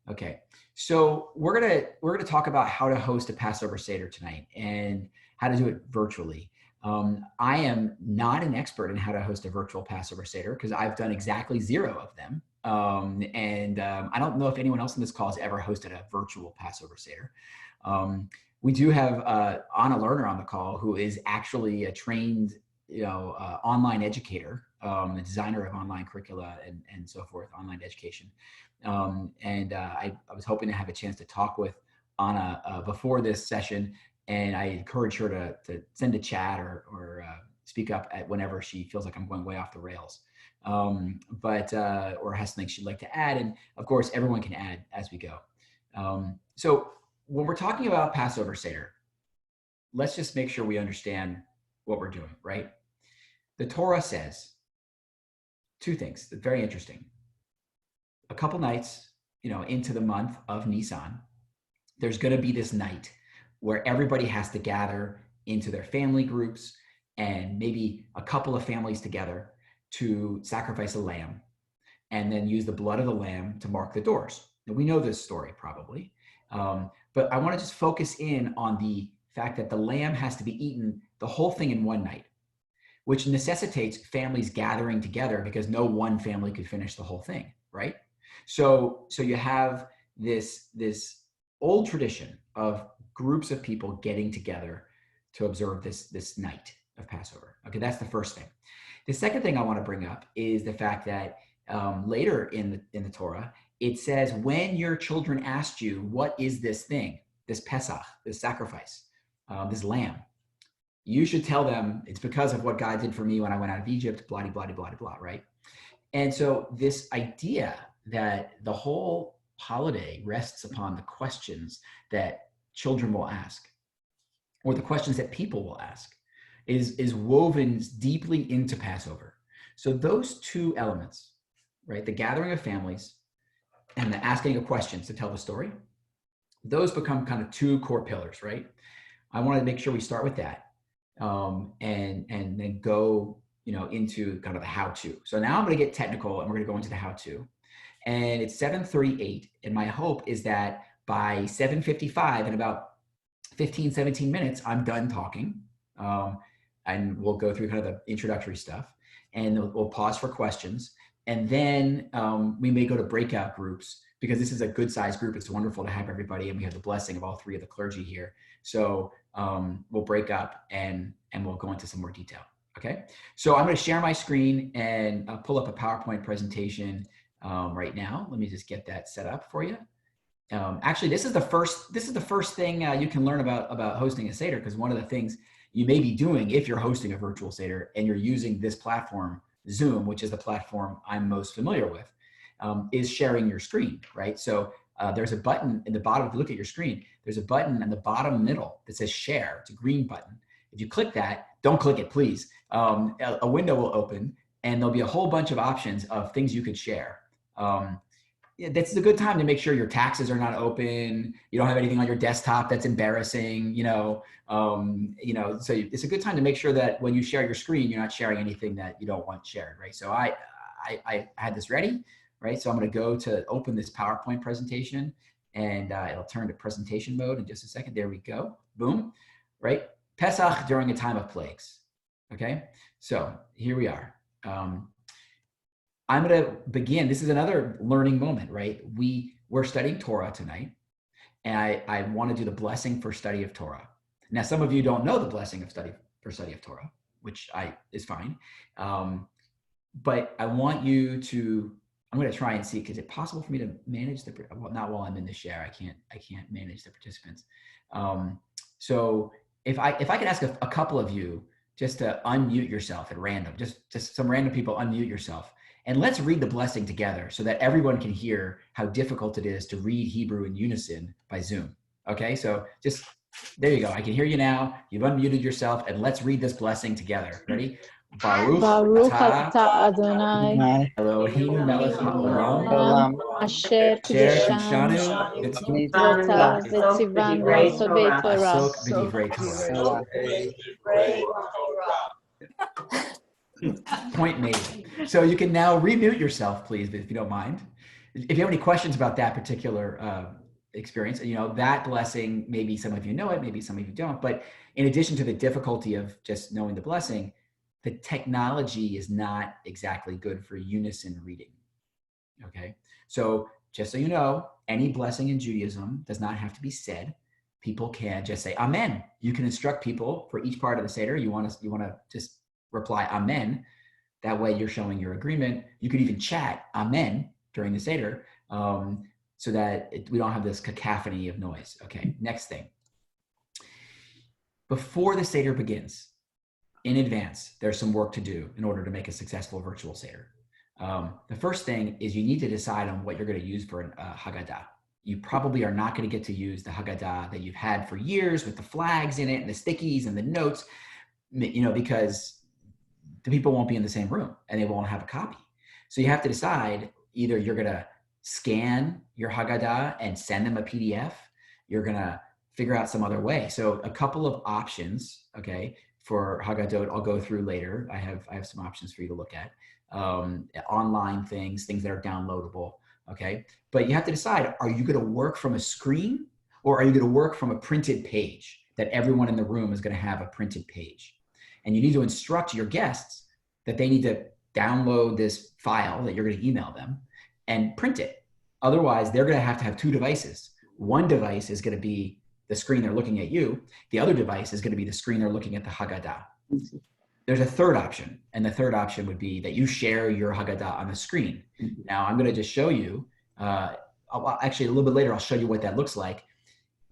Okay, so we're gonna talk about how to host a Passover Seder tonight and how to do it virtually. I am not an expert in how to host a virtual Passover Seder because I've done exactly 0 of them. I don't know if anyone else in this call has ever hosted a virtual Passover Seder. We do have Anna Lerner on the call, who is actually a trained, online educator, a designer of online curricula and so forth, online education. I was hoping to have a chance to talk with Anna before this session, and I encourage her to send a chat or speak up at whenever she feels like I'm going way off the rails, or has something she'd like to add. And of course, everyone can add as we go. So when we're talking about Passover Seder, let's just make sure we understand what we're doing, right? The Torah says 2 things that's very interesting. A couple nights, into the month of Nisan, there's going to be this night where everybody has to gather into their family groups and maybe a couple of families together to sacrifice a lamb and then use the blood of the lamb to mark the doors. Now, we know this story probably, but I want to just focus in on the fact that the lamb has to be eaten, the whole thing, in one night, which necessitates families gathering together because no one family could finish the whole thing, right? So you have this old tradition of groups of people getting together to observe this night of Passover. Okay, that's the first thing. The second thing I want to bring up is the fact that later in the Torah, it says, when your children asked you, what is this thing, this Pesach, this sacrifice, this lamb, you should tell them it's because of what God did for me when I went out of Egypt, blah, blah, blah, blah, blah, right? And so this idea that the whole holiday rests upon the questions that children will ask, or the questions that people will ask, is woven deeply into Passover. So those 2 elements, right, the gathering of families and the asking of questions to tell the story, those become kind of 2 core pillars, right? I wanted to make sure we start with that, and then go, into kind of the how-to. So now I'm going to get technical, and we're going to go into the how-to. And it's 7:38, and my hope is that by 7:55, in about 15, 17 minutes, I'm done talking, and we'll go through kind of the introductory stuff, and we'll pause for questions, and then we may go to breakout groups, because this is a good-sized group. It's wonderful to have everybody, and we have the blessing of all 3 of the clergy here. So we'll break up, and we'll go into some more detail. Okay, so I'm going to share my screen and pull up a PowerPoint presentation right now. Let me just get that set up for you. Actually, this is the first thing you can learn about hosting a Seder, because one of the things you may be doing if you're hosting a virtual Seder and you're using this platform, Zoom, which is the platform I'm most familiar with, is sharing your screen, right? So there's a button in the bottom. If you look at your screen, there's a button in the bottom middle that says share. It's a green button. If you click that, don't click it, please. A window will open, and there'll be a whole bunch of options of things you could share. This is a good time to make sure your taxes are not open. You don't have anything on your desktop that's embarrassing, so it's a good time to make sure that when you share your screen, you're not sharing anything that you don't want shared, right? So I had this ready, right? So I'm going to go to open this PowerPoint presentation, and it'll turn to presentation mode in just a second. There we go. Boom, right? Pesach during a time of plagues. Okay, so here we are. I'm going to begin. This is another learning moment, right? We're studying Torah tonight, and I want to do the blessing for study of Torah. Now, some of you don't know the blessing of study of Torah, which is fine. But I want you to. I'm going to try and see. Is it possible for me to manage well, not while I'm in the share. I can't manage the participants. So if I could ask a couple of you just to unmute yourself at random, just some random people unmute yourself. And let's read the blessing together so that everyone can hear how difficult it is to read Hebrew in unison by Zoom. Okay, so just, there you go. I can hear you now. You've unmuted yourself, and let's read this blessing together. Ready? Baruch atah Adonai Elohim melech haolam asher kiddushanu mitzvotav v'tzivanu לעסוק b'divrei Torah. b'divrei Torah. Point made. So you can now remute yourself, please, if you don't mind. if you have any questions about that particular experience, that blessing, maybe some of you know it, maybe some of you don't, but in addition to the difficulty of just knowing the blessing, the technology is not exactly good for unison reading. Okay. So just so you know, any blessing in Judaism does not have to be said. People can just say Amen. You can instruct people for each part of the Seder. You want to just reply Amen. That way you're showing your agreement. You could even chat Amen during the Seder, so that we don't have this cacophony of noise. Okay, next thing. Before the Seder begins, in advance, there's some work to do in order to make a successful virtual Seder. The first thing is you need to decide on what you're going to use for a Haggadah. You probably are not going to get to use the Haggadah that you've had for years with the flags in it and the stickies and the notes, because the people won't be in the same room and they won't have a copy. So you have to decide, either you're going to scan your Haggadah and send them a PDF, you're going to figure out some other way. So a couple of options, okay, for Haggadot I'll go through later. I have some options for you to look at. Online things that are downloadable, okay? But you have to decide, are you going to work from a screen, or are you going to work from a printed page that everyone in the room is going to have a printed page? And you need to instruct your guests that they need to download this file that you're going to email them and print it. Otherwise, they're going to have two devices. One device is going to be the screen they're looking at you. The other device is going to be the screen they're looking at the Haggadah. There's a third option, and the third option would be that you share your Haggadah on the screen. Now, I'm going to just show you, actually a little bit later, I'll show you what that looks like.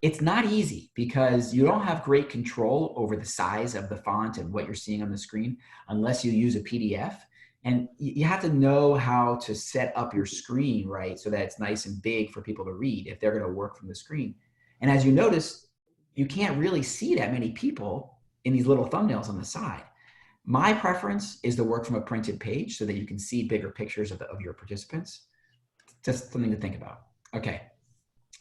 It's not easy because you don't have great control over the size of the font and what you're seeing on the screen unless you use a PDF. And you have to know how to set up your screen, right, so that it's nice and big for people to read if they're going to work from the screen. And as you notice, you can't really see that many people in these little thumbnails on the side. My preference is to work from a printed page so that you can see bigger pictures of your participants. Just something to think about. Okay.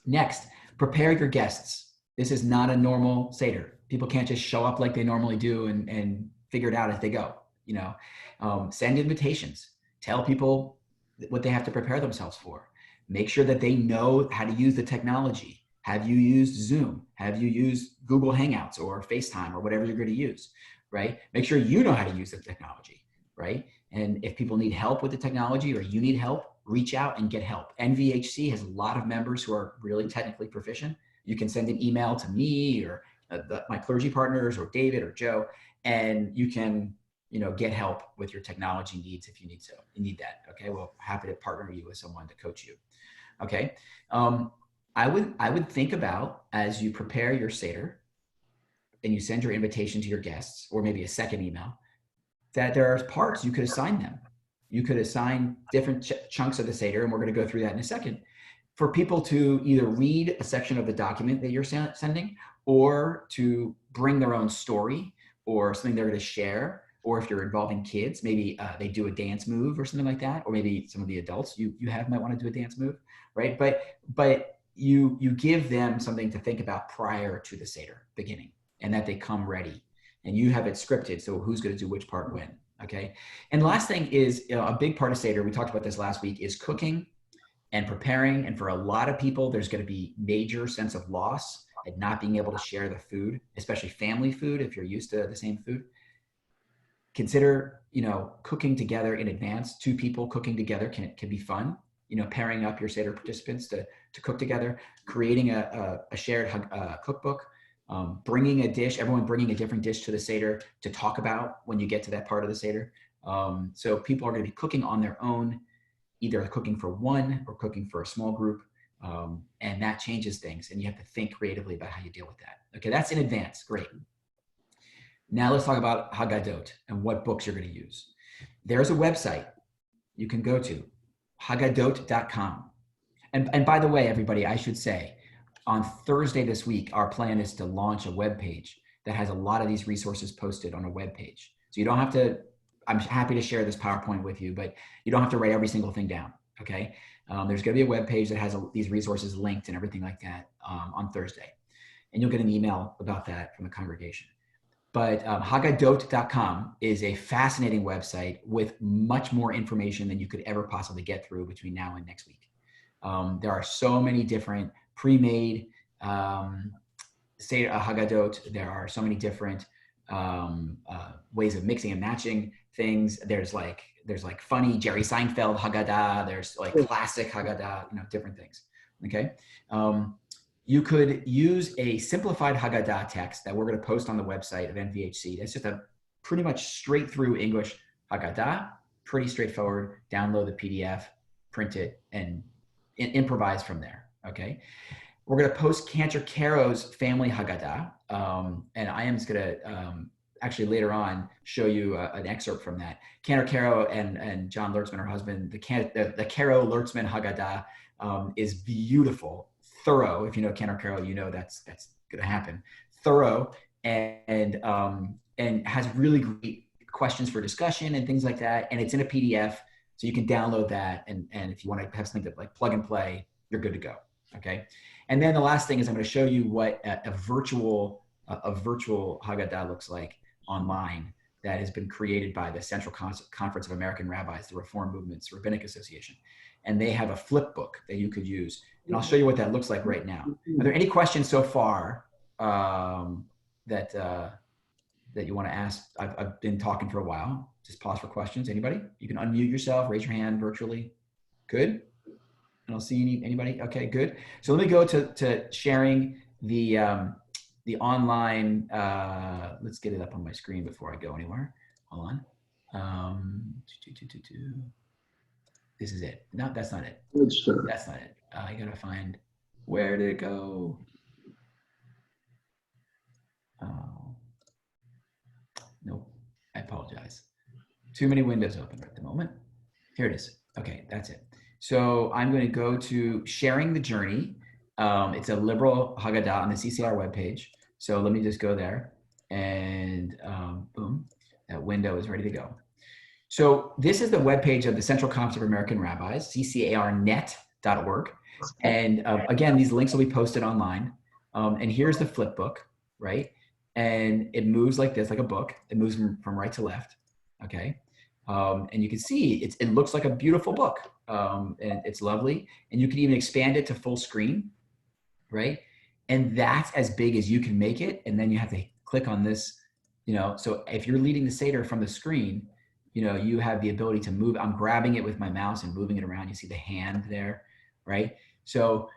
Next, prepare your guests. This is not a normal Seder. People can't just show up like they normally do and figure it out as they go. Send invitations. Tell people what they have to prepare themselves for. Make sure that they know how to use the technology. Have you used Zoom? Have you used Google Hangouts or FaceTime or whatever you're going to use, right? Make sure you know how to use the technology, right? And if people need help with the technology or you need help, reach out and get help. NVHC has a lot of members who are really technically proficient. You can send an email to me or my clergy partners or David or Joe, and you can, get help with your technology needs if you need that. Okay. Well, happy to partner you with someone to coach you. Okay. I would think about, as you prepare your Seder and you send your invitation to your guests, or maybe a second email, that there are parts you could assign them. You could assign different chunks of the Seder, and we're going to go through that in a second, for people to either read a section of the document that you're sending, or to bring their own story or something they're going to share. Or if you're involving kids, maybe they do a dance move or something like that. Or maybe some of the adults you might want to do a dance move, right? But you give them something to think about prior to the Seder beginning, and that they come ready, and you have it scripted. So who's going to do which part when? Okay. And last thing is, a big part of Seder, we talked about this last week, is cooking and preparing. And for a lot of people, there's going to be major sense of loss at not being able to share the food, especially family food. If you're used to the same food, consider, cooking together in advance. Two people cooking together can be fun. Pairing up your Seder participants to cook together, creating a shared cookbook, bringing a dish, everyone bringing a different dish to the Seder to talk about when you get to that part of the Seder. So people are going to be cooking on their own, either cooking for one or cooking for a small group. And that changes things, and you have to think creatively about how you deal with that. Okay, that's in advance. Great. Now let's talk about Haggadot and what books you're going to use. There's a website you can go to, haggadot.com. And by the way, everybody, I should say, on Thursday this week, our plan is to launch a web page that has a lot of these resources posted on a web page. So you don't have to, I'm happy to share this PowerPoint with you, but you don't have to write every single thing down, okay? There's going to be a web page that has these resources linked and everything like that on Thursday. And you'll get an email about that from the congregation. But haggadot.com is a fascinating website with much more information than you could ever possibly get through between now and next week. There are so many different pre-made Seder Haggadot. There are so many different ways of mixing and matching things. There's like funny Jerry Seinfeld Haggadah. There's like classic Haggadah, different things. Okay. You could use a simplified Haggadah text that we're going to post on the website of NVHC. That's just a pretty much straight through English Haggadah, pretty straightforward. Download the PDF, print it, and improvise from there. Okay. We're going to post Cantor Caro's family Haggadah. And I am just going to actually later on show you an excerpt from that. Cantor Caro and John Lertzman, her husband, the Caro Lertzman Haggadah is beautiful, thorough. If you know Cantor Caro, you know that's going to happen. Thorough and has really great questions for discussion and things like that. And it's in a PDF, so you can download that. And if you want to have something to like plug and play, you're good to go. Okay. And then the last thing is I'm going to show you what a virtual Haggadah looks like online that has been created by the Central Conference of American Rabbis, the Reform Movement's Rabbinic Association. And they have a flip book that you could use. And I'll show you what that looks like right now. Are there any questions so far that you want to ask? I've been talking for a while. Just pause for questions. Anybody? You can unmute yourself, raise your hand virtually. Good. I don't see anybody. Okay, good. So let me go to sharing the online. Let's get it up on my screen before I go anywhere. Hold on. This is it. No, that's not it. That's not it. I gotta find. Where did it go? Oh, nope. I apologize. Too many windows open at the moment. Here it is. Okay, that's it. So I'm going to go to sharing the journey. It's a liberal Haggadah on the CCR webpage. So let me just go there and boom, that window is ready to go. So this is the webpage of the Central Conference of American Rabbis, ccarnet.org. And again, these links will be posted online. And here's the flip book, right? And it moves like this, like a book. It moves from right to left, okay? And you can see it looks like a beautiful book. And it's lovely. And you can even expand it to full screen, right? And that's as big as you can make it. And then you have to click on this, so if you're leading the Seder from the screen, you have the ability to move. I'm grabbing it with my mouse and moving it around. You see the hand there, right? So,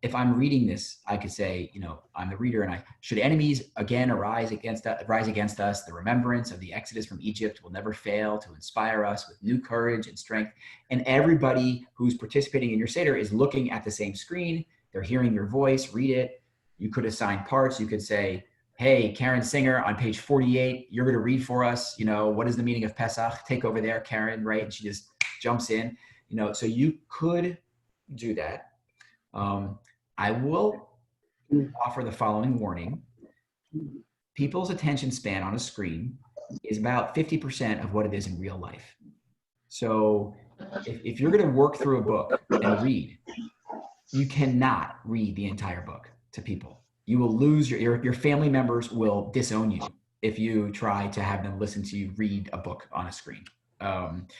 if I'm reading this, I could say, I'm the reader, and should enemies again rise against us, the remembrance of the Exodus from Egypt will never fail to inspire us with new courage and strength. And everybody who's participating in your Seder is looking at the same screen. They're hearing your voice, read it. You could assign parts. You could say, hey, Karen Singer on page 48, you're going to read for us. What is the meaning of Pesach? Take over there, Karen, right? And she just jumps in, so you could do that. I will offer the following warning. People's attention span on a screen is about 50% of what it is in real life. So if you're going to work through a book and read, you cannot read the entire book to people. You will lose your family members will disown you if you try to have them listen to you read a book on a screen. And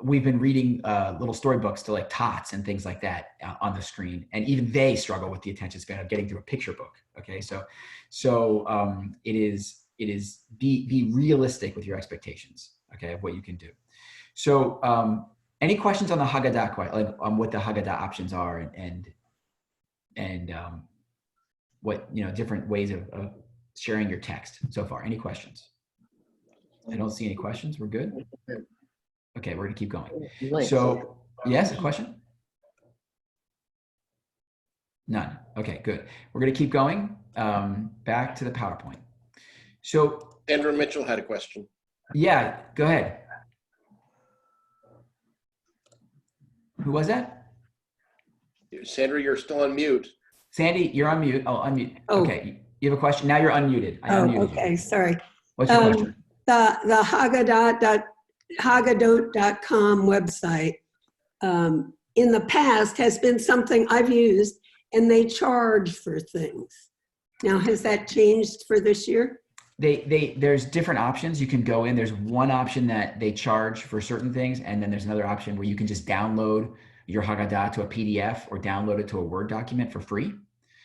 we've been reading little storybooks to like tots and things like that on the screen, and even they struggle with the attention span of getting through a picture book. Okay, so it is be realistic with your expectations. Okay, of what you can do. So any questions on the Haggadah, like on what the Haggadah options are and what different ways of sharing your text so far? Any questions? I don't see any questions. We're good. Okay, we're gonna keep going. So, yes, a question? None. Okay, good. We're gonna keep going. Back to the PowerPoint. So, Sandra Mitchell had a question. Yeah, go ahead. Who was that? Sandra, you're still on mute. Sandy, you're on mute. I'll unmute. Oh. Okay, you have a question? Now you're unmuted. I unmuted okay, you. Sorry. What's your question? The Haggadot.com website in the past has been something I've used, and they charge for things. Now, has that changed for this year? there's different options you can go in. There's one option that they charge for certain things, and then there's another option where you can just download your Haggadah to a PDF or download it to a Word document for free.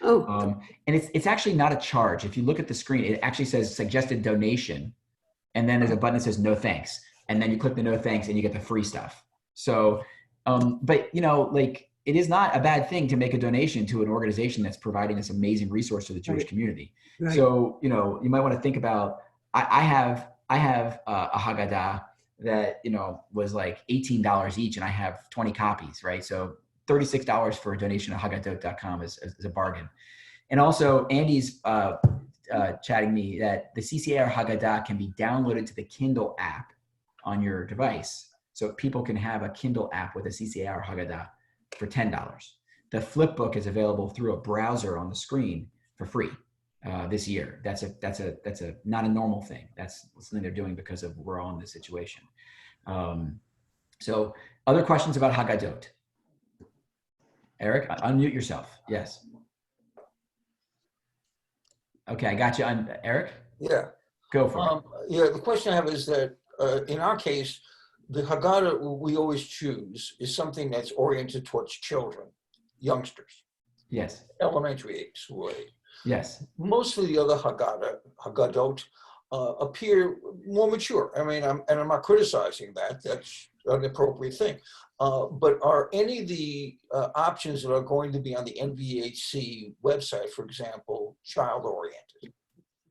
Oh, And it's actually not a charge. If you look at the screen, it actually says suggested donation, and then there's a button that says no thanks, and then you click the no thanks and you get the free stuff. So, but like, it is not a bad thing to make a donation to an organization that's providing this amazing resource to the Jewish community. right. So, you might want to think about, I have a Haggadah that, was like $18 each, and I have 20 copies, right? So $36 for a donation at haggadot.com is a bargain. And also Andy's chatting me that the CCAR Haggadah can be downloaded to the Kindle app on your device. So people can have a Kindle app with a CCAR Haggadah for $10. The flip book is available through a browser on the screen for free this year. That's a not a normal thing. That's something they're doing because of we're all in this situation. So other questions about Haggadot? Eric, unmute yourself. Yes. Okay, I got you. Eric? Yeah. Go for it. Yeah, the question I have is that in our case, the Haggadah we always choose is something that's oriented towards children, youngsters, Yes. elementary age, school age. Yes. Most of the other Haggadot appear more mature. I mean, I'm not criticizing that. That's an appropriate thing. But are any of the options that are going to be on the NVHC website, for example, child-oriented?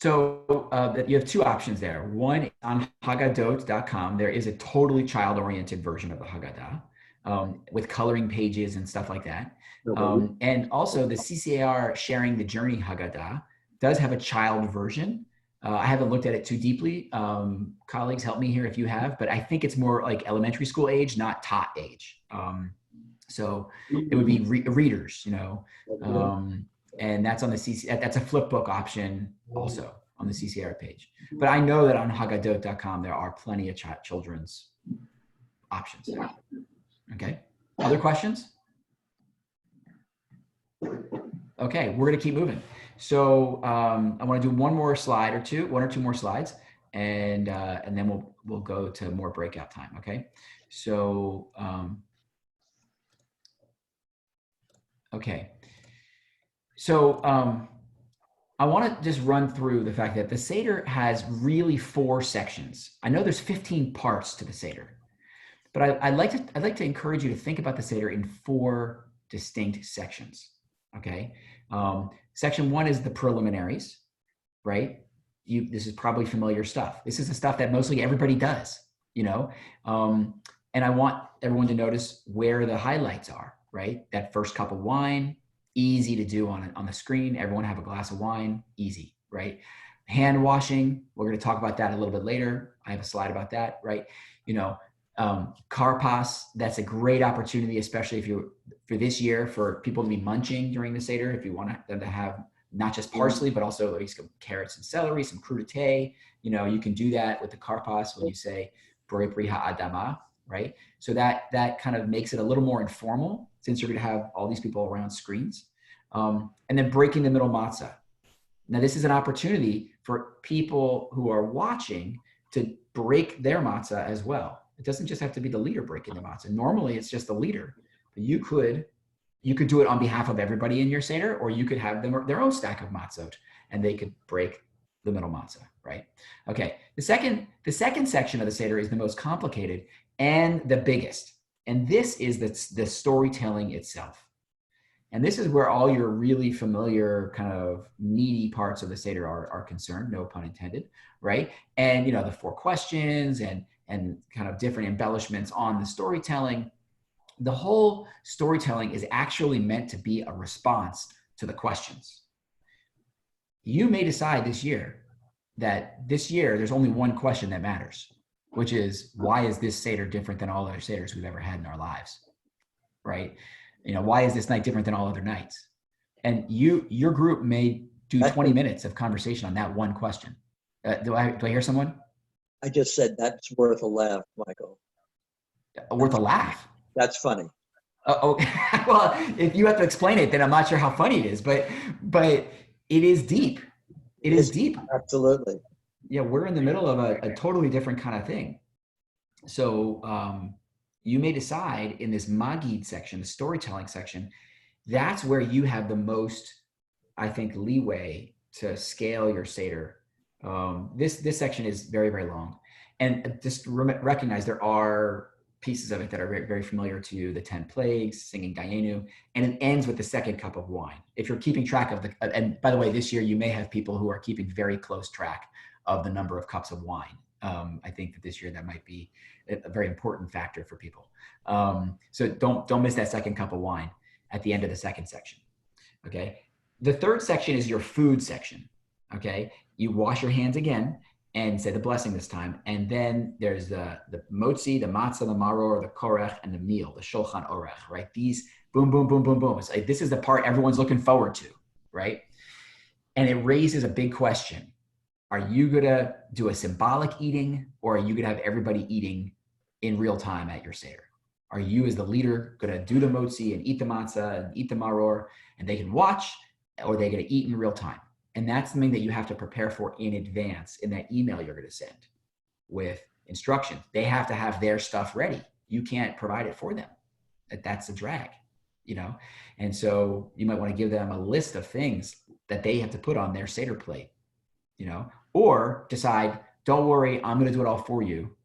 So you have two options there. One, on haggadot.com, there is a totally child-oriented version of the Haggadah with coloring pages and stuff like that. And also the CCAR Sharing the Journey Haggadah does have a child version. I haven't looked at it too deeply. Colleagues, help me here if you have, but I think it's more like elementary school age, not tot age. So it would be readers, and that's on the that's a flip book option also on the CCR page. But I know that on haggadot.com, there are plenty of children's options. Okay. Other questions? Okay, we're gonna keep moving. So I want to do one or two more slides, and then we'll go to more breakout time. Okay. So okay. So I want to just run through the fact that the Seder has really 4 sections. I know there's 15 parts to the Seder, but I'd like to encourage you to think about the Seder in 4 distinct sections. Okay. Section 1 is the preliminaries, right? This is probably familiar stuff. This is the stuff that mostly everybody does, and I want everyone to notice where the highlights are, right? That first cup of wine, easy to do on the screen. Everyone have a glass of wine, easy, right? Hand washing, we're going to talk about that a little bit later. I have a slide about that, right? Karpas, that's a great opportunity, especially for this year, for people to be munching during the Seder. If you want them to have not just parsley, but also at least some carrots and celery, some crudité, you can do that with the karpas when you say Borei Pri Ha'adama, right? So that kind of makes it a little more informal, since you're going to have all these people around screens. And then breaking the middle matzah. Now, this is an opportunity for people who are watching to break their matzah as well. It doesn't just have to be the leader breaking the matzah. Normally, it's just the leader. But you could do it on behalf of everybody in your Seder, or you could have them their own stack of matzot, and they could break the middle matzah, right? Okay. The second section of the Seder is the most complicated and the biggest, and this is the storytelling itself. And this is where all your really familiar kind of meaty parts of the Seder are concerned, no pun intended, right? And the 4 questions and kind of different embellishments on the storytelling. The whole storytelling is actually meant to be a response to the questions. You may decide this year that there's only one question that matters, which is, why is this Seder different than all other Seders we've ever had in our lives, right? Why is this night different than all other nights? And your group may do 20 minutes of conversation on that one question. Do I hear someone? I just said that's worth a laugh, Michael. Worth a laugh? That's funny. Oh, well, if you have to explain it, then I'm not sure how funny it is, but it is deep. It is deep. Absolutely. Yeah, we're in the middle of a totally different kind of thing. So you may decide in this Magid section, the storytelling section, that's where you have the most, I think, leeway to scale your Seder. This section is very, very long. And just recognize there are pieces of it that are very, very familiar to you, the 10 plagues, singing Dayenu, and it ends with the second cup of wine. If you're keeping track of and by the way, this year you may have people who are keeping very close track of the number of cups of wine. I think that this year that might be a very important factor for people. So don't miss that second cup of wine at the end of the second section, okay? The third section is your food section, okay? You wash your hands again and say the blessing this time. And then there's the motzi, the matzah, the maror, the korech, and the meal, the shulchan orech, right? These boom, boom, boom, boom, boom. It's like, this is the part everyone's looking forward to, right? And it raises a big question. Are you gonna do a symbolic eating, or are you gonna have everybody eating in real time at your Seder? Are you, as the leader, gonna do the motzi and eat the matzah and eat the maror, and they can watch, or are they gonna eat in real time? And that's something that you have to prepare for in advance in that email you're going to send with instructions. They have to have their stuff ready. You can't provide it for them. That's a drag, you know? And so you might want to give them a list of things that they have to put on their Seder plate, you know? Or decide, don't worry, I'm going to do it all for you.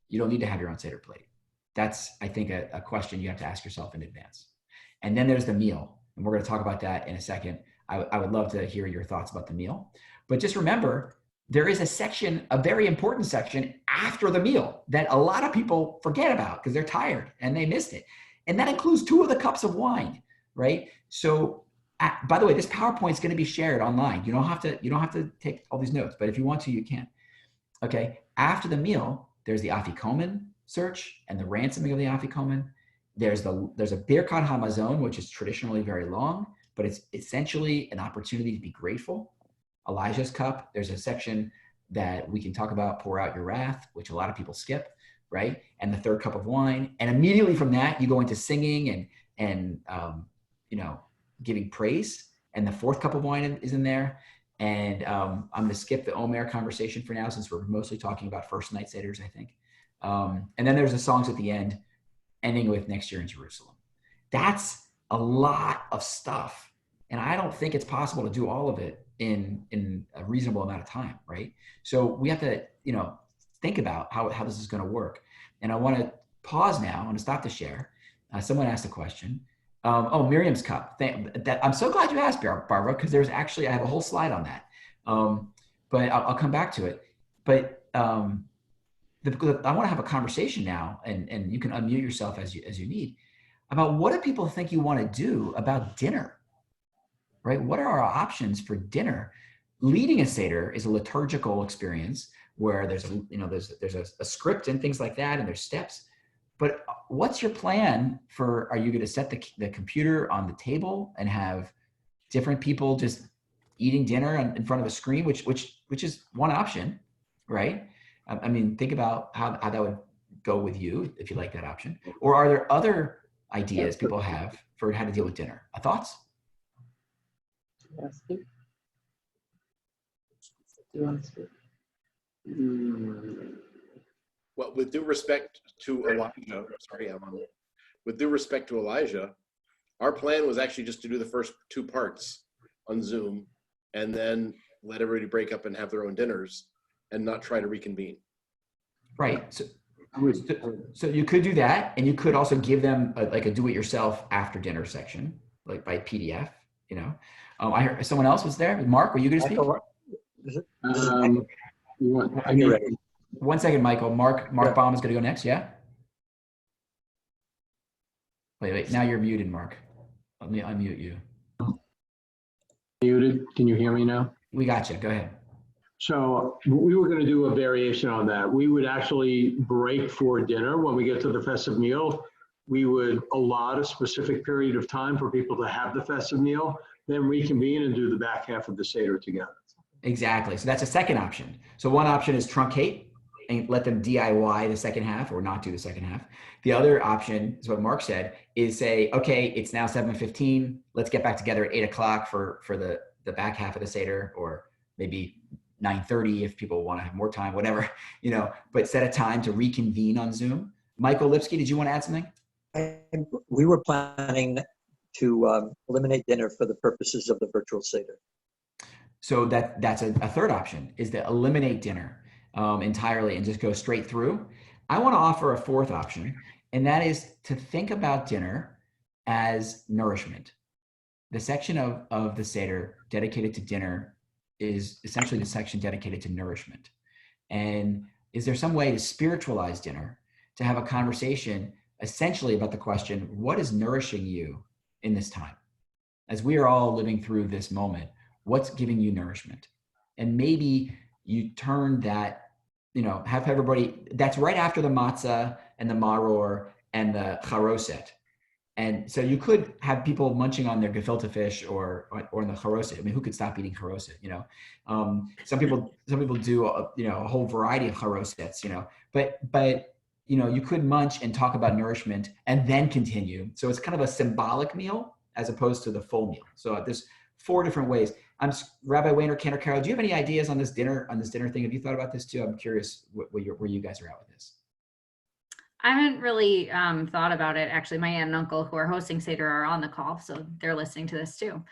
You don't need to have your own Seder plate. That's, I think, a question you have to ask yourself in advance. And then there's the meal. And we're going to talk about that in a second. I would love to hear your thoughts about the meal. But just remember, there is a section, a very important section after the meal that a lot of people forget about because they're tired and they missed it. And that includes 2 of the cups of wine, right? So, by the way, this PowerPoint is going to be shared online. You don't have to take all these notes, but if you want to, you can. Okay. After the meal, there's the Afikomen search and the ransoming of the Afikomen. There's a Birkat Hamazon, which is traditionally very long, but it's essentially an opportunity to be grateful. Elijah's cup, there's a section that we can talk about, pour out your wrath, which a lot of people skip, right? And the third cup of wine. And immediately from that, you go into singing and giving praise. And the fourth cup of wine is in there. And I'm going to skip the Omer conversation for now, since we're mostly talking about first night Seders, I think. And then there's the songs at the end, ending with Next Year in Jerusalem. That's a lot of stuff. And I don't think it's possible to do all of it in a reasonable amount of time, right? So we have to, think about how this is going to work. And I want to pause now. I want to stop the share. Someone asked a question. Miriam's cup. I'm so glad you asked, Barbara, because I have a whole slide on that. But I'll come back to it. But I want to have a conversation now, and you can unmute yourself as you need, about what do people think you want to do about dinner, right? What are our options for dinner? Leading a Seder is a liturgical experience where there's a script and things like that, and there's steps. But what's your plan for? Are you going to set the computer on the table and have different people just eating dinner in front of a screen, which is one option, right? I mean, think about how that would go with you if you like that option. Or are there other ideas people have for how to deal with dinner? Thoughts? Well, with due respect to Elijah, our plan was actually just to do the first 2 parts on Zoom and then let everybody break up and have their own dinners and not try to reconvene. Right. So you could do that, and you could also give them a do-it-yourself after dinner section, like by PDF. I heard someone else was there. Mark, were you going to speak? One second, Michael. Mark Baum is going to go next. Yeah. Wait. Now you're muted, Mark. Let me unmute you. Muted. Can you hear me now? We got you. Go ahead. So we were going to do a variation on that. We would actually break for dinner when we get to the festive meal. We would allot a specific period of time for people to have the festive meal, then reconvene and do the back half of the Seder together. Exactly. So that's a second option. So one option is truncate and let them DIY the second half or not do the second half. The other option is what Mark said, is say, okay, it's now 7:15. Let's get back together at 8 o'clock for the back half of the Seder, or maybe 9:30 if people want to have more time, whatever, but set a time to reconvene on Zoom. Michael Lipsky, did you want to add something? We were planning to eliminate dinner for the purposes of the virtual Seder. So that's a third option, is to eliminate dinner entirely and just go straight through. I want to offer a fourth option, and that is to think about dinner as nourishment. The section of the Seder dedicated to dinner is essentially the section dedicated to nourishment. And is there some way to spiritualize dinner, to have a conversation essentially about the question, what is nourishing you in this time? As we are all living through this moment, what's giving you nourishment? And maybe you turn that, have everybody, that's right after the matzah and the maror and the charoset. And so you could have people munching on their gefilte fish or in the charoset. I mean, who could stop eating charoset? Some people do a whole variety of charosets. But you could munch and talk about nourishment and then continue. So it's kind of a symbolic meal as opposed to the full meal. So there's 4 different ways. Rabbi Wayne or Cantor Carol, do you have any ideas on this dinner thing? Have you thought about this too? I'm curious where you guys are at with this. I haven't really thought about it. Actually, my aunt and uncle who are hosting Seder are on the call, so they're listening to this too.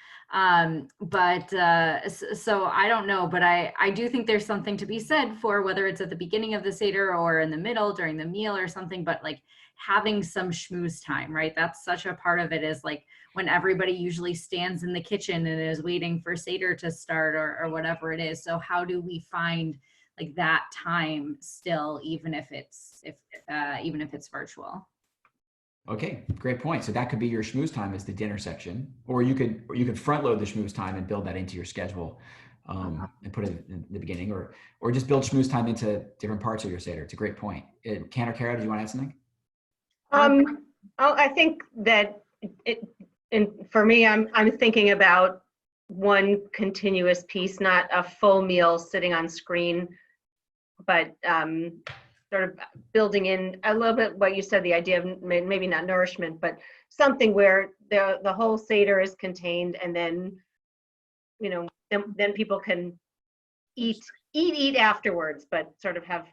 So I don't know, but I do think there's something to be said for whether it's at the beginning of the Seder or in the middle during the meal or something, but like having some schmooze time, right? That's such a part of it, is like when everybody usually stands in the kitchen and is waiting for Seder to start or whatever it is. So how do we find like that time still, even if it's virtual? Okay, great point. So that could be your schmooze time, is the dinner section, or you could front load the schmooze time and build that into your schedule and put it in the beginning, or just build schmooze time into different parts of your Seder. It's a great point. Cantor Carol, do you want to add something? I think that for me, I'm thinking about one continuous piece, not a full meal sitting on screen, but sort of building in a little bit what you said, the idea of maybe not nourishment, but something where the whole Seder is contained, and then then people can eat afterwards, but sort of have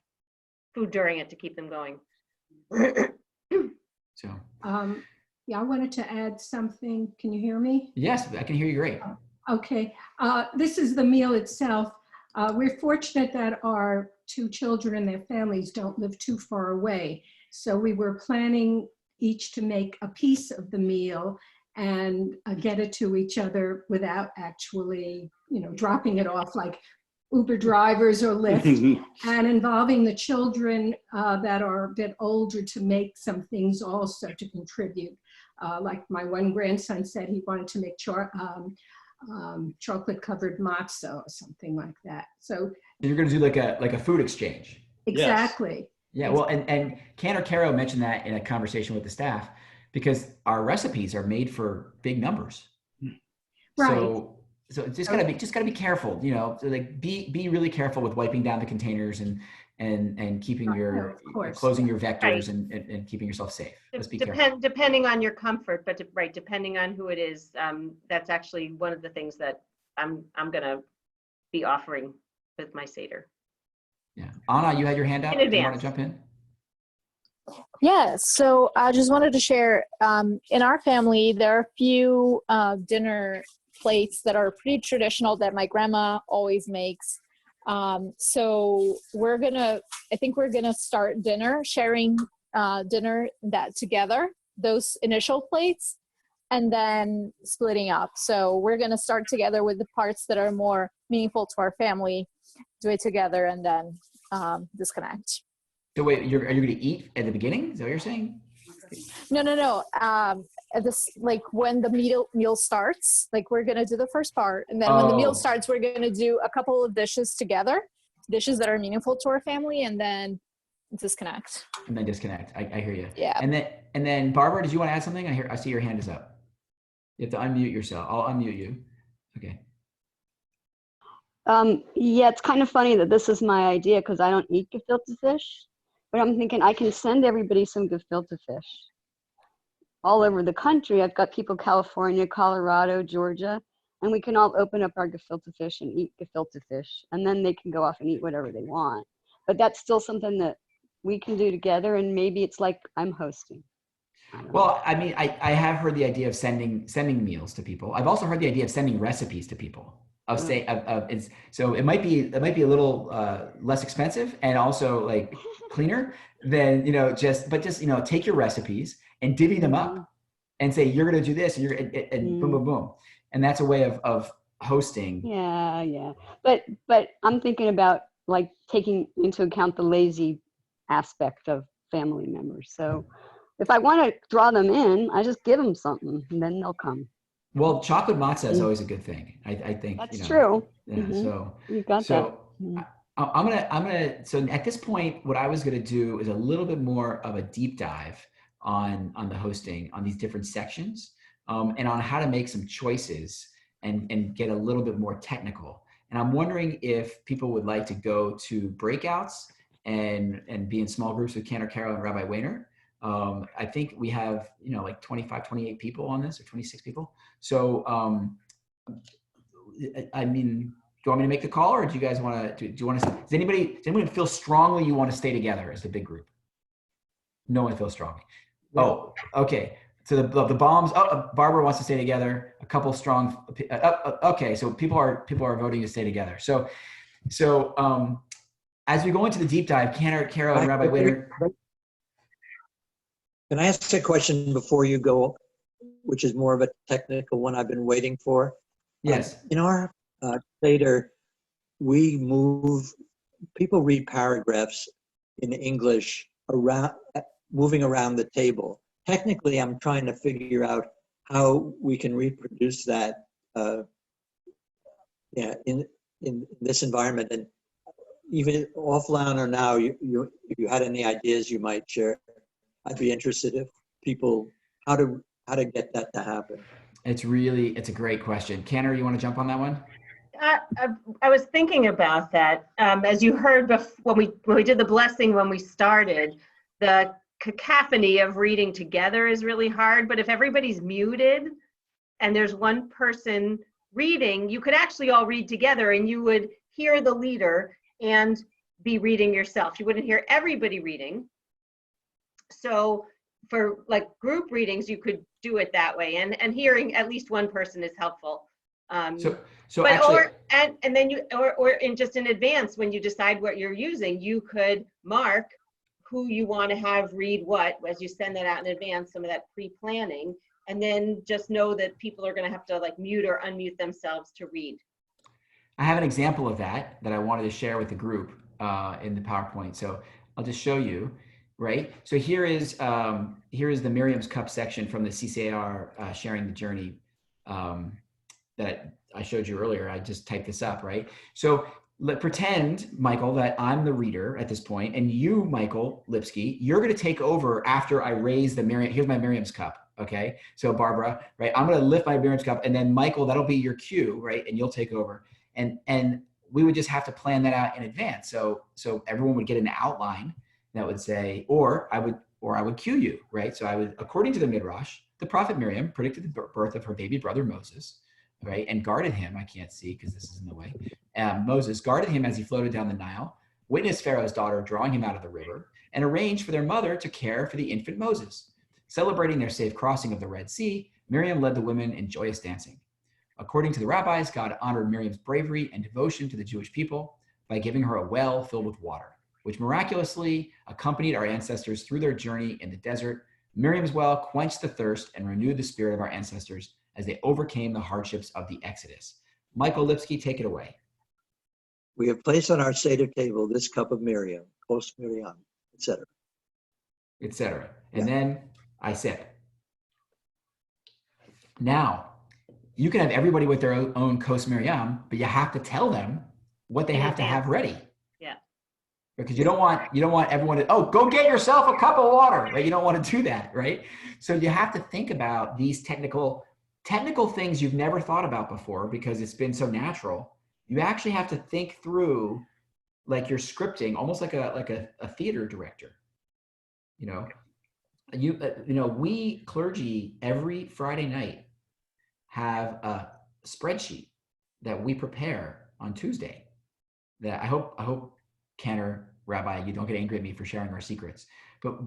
food during it to keep them going. So yeah, I wanted to add something. Can you hear me? yes, I can hear you great. Okay, this is the meal itself. We're fortunate that our 2 children and their families don't live too far away. So we were planning each to make a piece of the meal and get it to each other without actually, dropping it off like Uber drivers or Lyft, and involving the children that are a bit older to make some things also to contribute. Like my one grandson said he wanted to make chocolate covered matzah or something like that. So you're going to do like a food exchange. Exactly. Yeah. Well, and Cantor Caro mentioned that in a conversation with the staff, because our recipes are made for big numbers. Right. So it's just gotta be careful, so like be really careful with wiping down the containers and keeping closing your vectors and keeping yourself safe. Let's be careful. Depending on your comfort, but depending on who it is, that's actually one of the things that I'm gonna be offering with my Seder. Yeah, Anna, you had your hand up. In advance. Do you want to jump in? Yeah, so I just wanted to share, in our family, there are a few dinner plates that are pretty traditional that my grandma always makes. So I think we're gonna start sharing dinner that together, those initial plates, and then splitting up. So we're gonna start together with the parts that are more meaningful to our family, do it together, and then disconnect. So wait, are you going to eat at the beginning? Is that what you're saying? No. Like when the meal starts, like we're gonna do the first part, and then when the meal starts, we're gonna do a couple of dishes together, dishes that are meaningful to our family, and then disconnect. I hear you. Yeah. And then Barbara, did you want to add something? I see your hand is up. You have to unmute yourself. I'll unmute you. Okay. Yeah, it's kind of funny that this is my idea because I don't eat gefilte fish, but I'm thinking I can send everybody some gefilte fish. All over the country, I've got people, California, Colorado, Georgia. and we can all open up our gefilte fish and eat gefilte fish, and then they can go off and eat whatever they want. But that's still something that we can do together, and maybe it's like I'm hosting. Well, I mean, I have heard the idea of sending meals to people. I've also heard the idea of sending recipes to people. So it might be a little less expensive and also like cleaner than just take your recipes and divvy them up and say you're going to do this and boom boom boom, and that's a way of hosting. Yeah. But I'm thinking about like taking into account the lazy aspect of family members. So if I want to draw them in, I just give them something and then they'll come. Well, chocolate matzah is always a good thing. I think that's true. Yeah, So you got that. I'm gonna. So at this point, what I was gonna do is a little bit more of a deep dive on the hosting, on these different sections, and on how to make some choices and get a little bit more technical. And I'm wondering if people would like to go to breakouts and be in small groups with Ken or Carol and Rabbi Weiner. I think we have, like 25, 28 people on this, or 26 people. So, I mean, do you want me to make the call, or do you guys want to, do you want to, does anybody feel strongly you want to stay together as a big group? No one feels strongly. Oh, okay. So the bombs, Barbara wants to stay together, a couple strong, okay. So people are voting to stay together. So as we go into the deep dive, Carol and Rabbi Wader. Can I ask a question before you go, which is more of a technical one I've been waiting for? Yes. In our Seder, people read paragraphs in English moving around the table. Technically, I'm trying to figure out how we can reproduce that in this environment. And even offline or now, if you had any ideas you might share, I'd be interested if people, how to get that to happen. It's a great question. Canner, you want to jump on that one? I was thinking about that. As you heard when we did the blessing, when we started, the cacophony of reading together is really hard, but if everybody's muted and there's one person reading, you could actually all read together and you would hear the leader and be reading yourself. You wouldn't hear everybody reading. So for like group readings, you could do it that way, and hearing at least one person is helpful. In advance, when you decide what you're using, you could mark who you want to have read what as you send that out in advance, some of that pre-planning, and then just know that people are going to have to like mute or unmute themselves to read. I have an example of that I wanted to share with the group in the PowerPoint. So I'll just show you. Right. So here is the Miriam's Cup section from the CCAR Sharing the Journey that I showed you earlier. I just typed this up, right? So pretend, Michael, that I'm the reader at this point, and you, Michael Lipsky, you're going to take over after I raise the Miriam. Here's my Miriam's Cup. Okay. So Barbara, right? I'm going to lift my Miriam's Cup, and then Michael, that'll be your cue, right? And you'll take over. And we would just have to plan that out in advance. So everyone would get an outline that would say, or I would cue you, right? So I would, according to the Midrash, the prophet Miriam predicted the birth of her baby brother Moses, right? And guarded him. I can't see because this is in the way. Moses guarded him as he floated down the Nile, witnessed Pharaoh's daughter drawing him out of the river, and arranged for their mother to care for the infant Moses. Celebrating their safe crossing of the Red Sea, Miriam led the women in joyous dancing. According to the rabbis, God honored Miriam's bravery and devotion to the Jewish people by giving her a well filled with water, which miraculously accompanied our ancestors through their journey in the desert. Miriam's well quenched the thirst and renewed the spirit of our ancestors as they overcame the hardships of the Exodus. Michael Lipsky, take it away. We have placed on our Seder table this cup of Miriam, Kos Miriam, etc. Etc. And then I sip. Now, you can have everybody with their own Kos Miriam, but you have to tell them what they have to have ready. Because you don't want everyone to, go get yourself a cup of water, right? You don't want to do that, right? So you have to think about these technical things you've never thought about before because it's been so natural. You actually have to think through, like you're scripting, almost like a theater director. We clergy every Friday night have spreadsheet that we prepare on Tuesday that I hope Ken or Rabbi, you don't get angry at me for sharing our secrets, but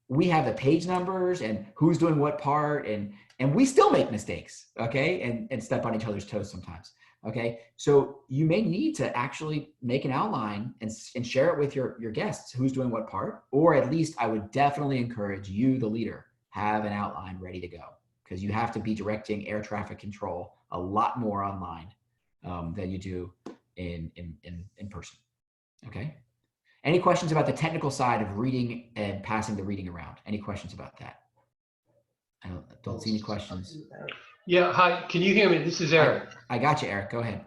we have the page numbers and who's doing what part, and we still make mistakes, okay, and step on each other's toes sometimes, okay. So you may need to actually make an outline and share it with your guests, who's doing what part, or at least I would definitely encourage you, the leader, have an outline ready to go, because you have to be directing air traffic control a lot more online than you do in person, okay. Any questions about the technical side of reading and passing the reading around? Any questions about that? I don't see any questions. Yeah, hi, can you hear me? This is Eric. I got you, Eric. Go ahead.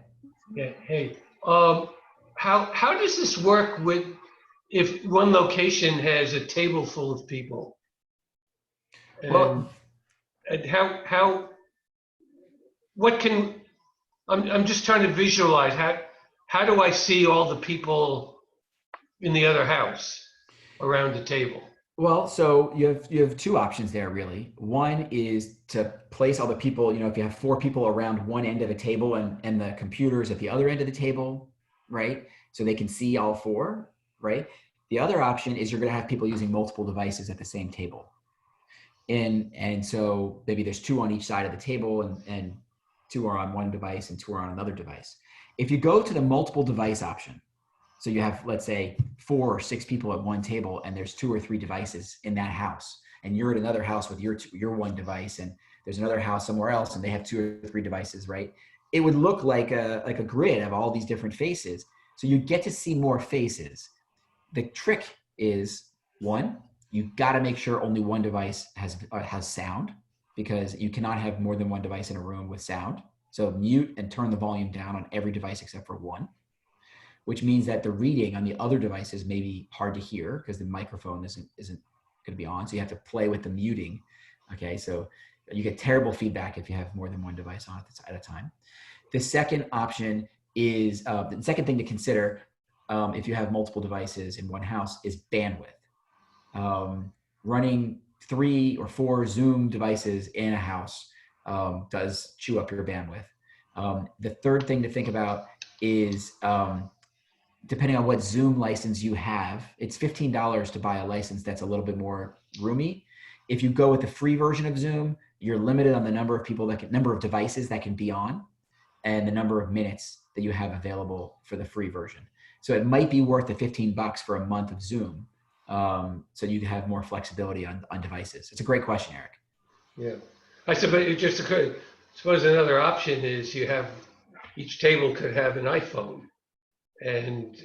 Yeah, hey. How does this work with if one location has a table full of people? And I'm just trying to visualize how do I see all the people in the other house around the table? Well, so you have two options there, really. One is to place all the people, if you have 4 people around one end of a table and the computers at the other end of the table, right? So they can see all 4, right? The other option is you're going to have people using multiple devices at the same table. And so maybe there's 2 on each side of the table and 2 are on one device and 2 are on another device. If you go to the multiple device option, so you have, let's say, 4 or 6 people at one table and there's 2 or 3 devices in that house, and you're at another house with your one device, and there's another house somewhere else and they have 2 or 3 devices, right? It would look like a grid of all these different faces. So you get to see more faces. The trick is, one, you got to make sure only one device has sound, because you cannot have more than one device in a room with sound. So mute and turn the volume down on every device except for one, which means that the reading on the other devices may be hard to hear because the microphone isn't going to be on. So you have to play with the muting. Okay, so you get terrible feedback if you have more than one device on at a time. The second option is, the second thing to consider if you have multiple devices in one house is bandwidth. Running 3 or 4 Zoom devices in a house does chew up your bandwidth. The third thing to think about is, depending on what Zoom license you have, it's $15 to buy a license that's a little bit more roomy. If you go with the free version of Zoom, you're limited on the number of people number of devices that can be on, and the number of minutes that you have available for the free version. So it might be worth the $15 for a month of Zoom, so you have more flexibility on devices. It's a great question, Eric. Yeah, I suppose it just occurred. Suppose another option is each table could have an iPhone, and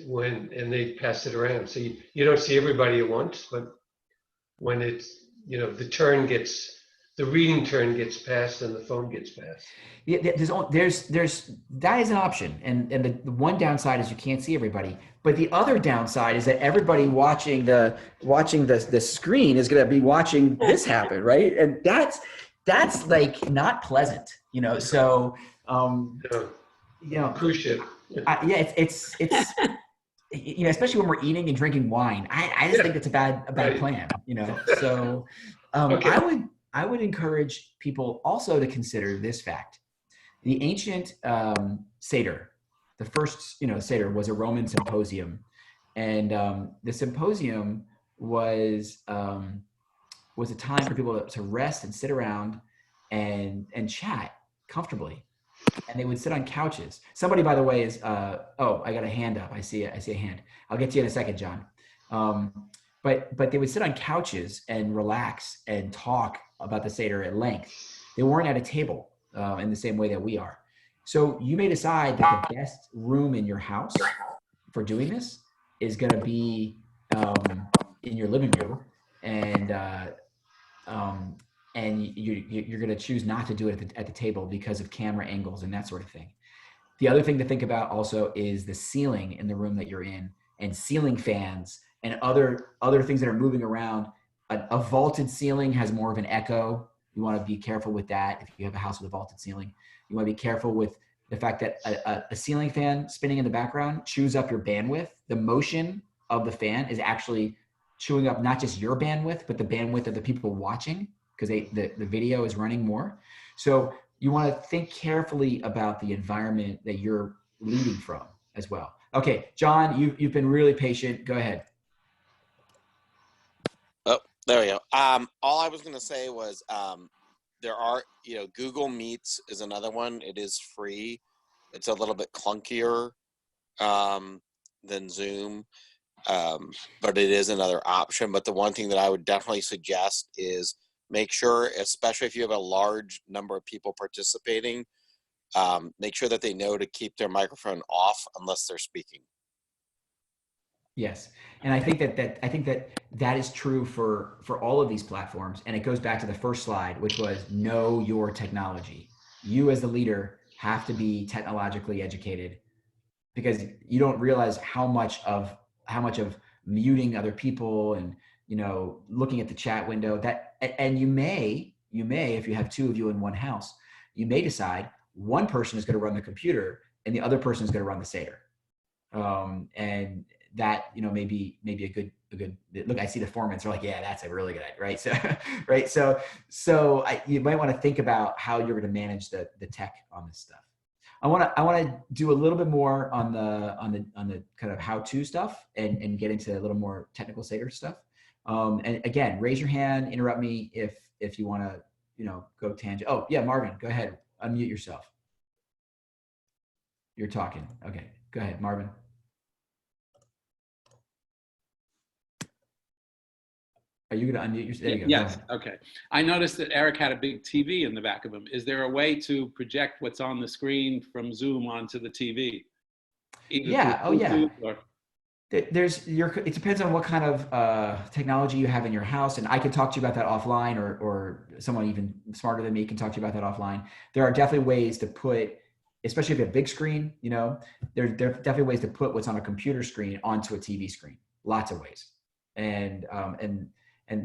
they pass it around, so you don't see everybody at once, but when it's the reading turn gets passed and the phone gets passed. Yeah, there's that is an option, and the one downside is you can't see everybody, but the other downside is that everybody watching the screen is going to be watching this happen, right? And that's like not pleasant, So cruise ship. It's especially when we're eating and drinking wine. I just think it's a bad plan, So okay. I would encourage people also to consider this fact. The ancient Seder, the first Seder, was a Roman symposium, and the symposium was a time for people to rest and sit around and chat comfortably. And they would sit on couches. Somebody, by the way, is I got a hand up. I see a hand. I'll get to you in a second, John. But they would sit on couches and relax and talk about the Seder at length. They weren't at a table in the same way that we are. So you may decide that the best room in your house for doing this is going to be in your living room, and you're going to choose not to do it at the table because of camera angles and that sort of thing. The other thing to think about also is the ceiling in the room that you're in, and ceiling fans and other things that are moving around. A vaulted ceiling has more of an echo. You want to be careful with that. If you have a house with a vaulted ceiling, you want to be careful with the fact that a ceiling fan spinning in the background chews up your bandwidth. The motion of the fan is actually chewing up not just your bandwidth, but the bandwidth of the people watching, because the video is running more. So you want to think carefully about the environment that you're leading from as well. Okay, John, you've been really patient. Go ahead. Oh, there we go. All I was going to say was there are, Google Meets is another one. It is free. It's a little bit clunkier than Zoom, but it is another option. But the one thing that I would definitely suggest is make sure, especially if you have a large number of people participating, make sure that they know to keep their microphone off unless they're speaking. Yes, and I think that is true for all of these platforms, and it goes back to the first slide, which was know your technology. You as the leader have to be technologically educated, because you don't realize how much of muting other people and looking at the chat window and you may, if you have two of you in one house, you may decide one person is going to run the computer and the other person is going to run the Seder, and that may be a good look. I see the formats are like, yeah, that's a really good idea, right? So right, so you might want to think about how you're going to manage the tech on this stuff. I want to do a little bit more on the kind of how-to stuff and get into a little more technical Seder stuff. And again, raise your hand, interrupt me if you want to go tangent. Oh yeah, Marvin, go ahead, unmute yourself. You're talking. Okay, go ahead, Marvin. Are you going to unmute yourself? There you go. Yes. Okay. I noticed that Eric had a big TV in the back of him. Is there a way to project what's on the screen from Zoom onto the TV? Yeah. Oh, yeah. It depends on what kind of technology you have in your house, and I can talk to you about that offline, or someone even smarter than me can talk to you about that offline. There are definitely ways to put, especially if you have a big screen, there are definitely ways to put what's on a computer screen onto a TV screen. Lots of ways, and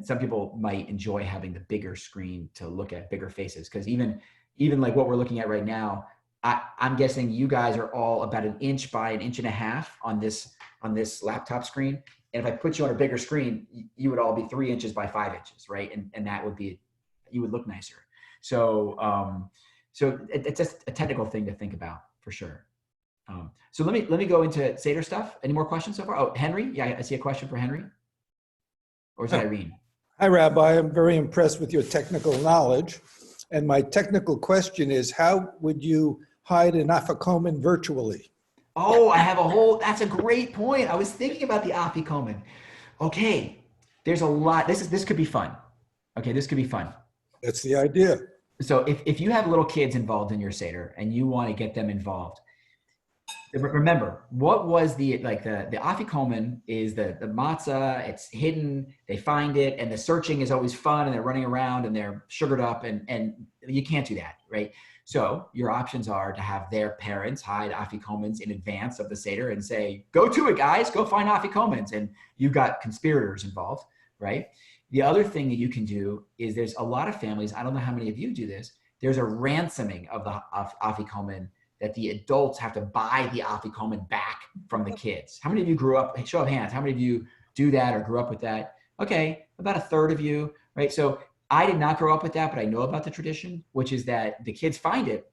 some people might enjoy having the bigger screen to look at bigger faces, because even like what we're looking at right now, I'm guessing you guys are all about 1 inch by 1.5 inches on this laptop screen. And if I put you on a bigger screen, you would all be 3 inches by 5 inches, right? And that would be, you would look nicer. So it's just a technical thing to think about for sure. So let me go into Seder stuff. Any more questions so far? Oh, Henry, yeah, I see a question for Henry. Or is it Irene? Hi, Rabbi. I'm very impressed with your technical knowledge. And my technical question is, how would you hide an afikomen virtually? Oh, that's a great point. I was thinking about the afikomen. Okay, there's a lot. This could be fun. Okay, this could be fun. That's the idea. So if you have little kids involved in your Seder and you want to get them involved, remember, what was the afikomen is the matzah. It's hidden. They find it, and the searching is always fun, and they're running around and they're sugared up, and you can't do that, right? So your options are to have their parents hide afikomens in advance of the Seder and say, go to it, guys, go find afikomens, and you've got conspirators involved, right? The other thing that you can do is, there's a lot of families, I don't know how many of you do this, there's a ransoming of the afikomen, that the adults have to buy the afikomen back from the kids. How many of you grew up, show of hands, how many of you do that or grew up with that? Okay, about a third of you, right? So I did not grow up with that, but I know about the tradition, which is that the kids find it,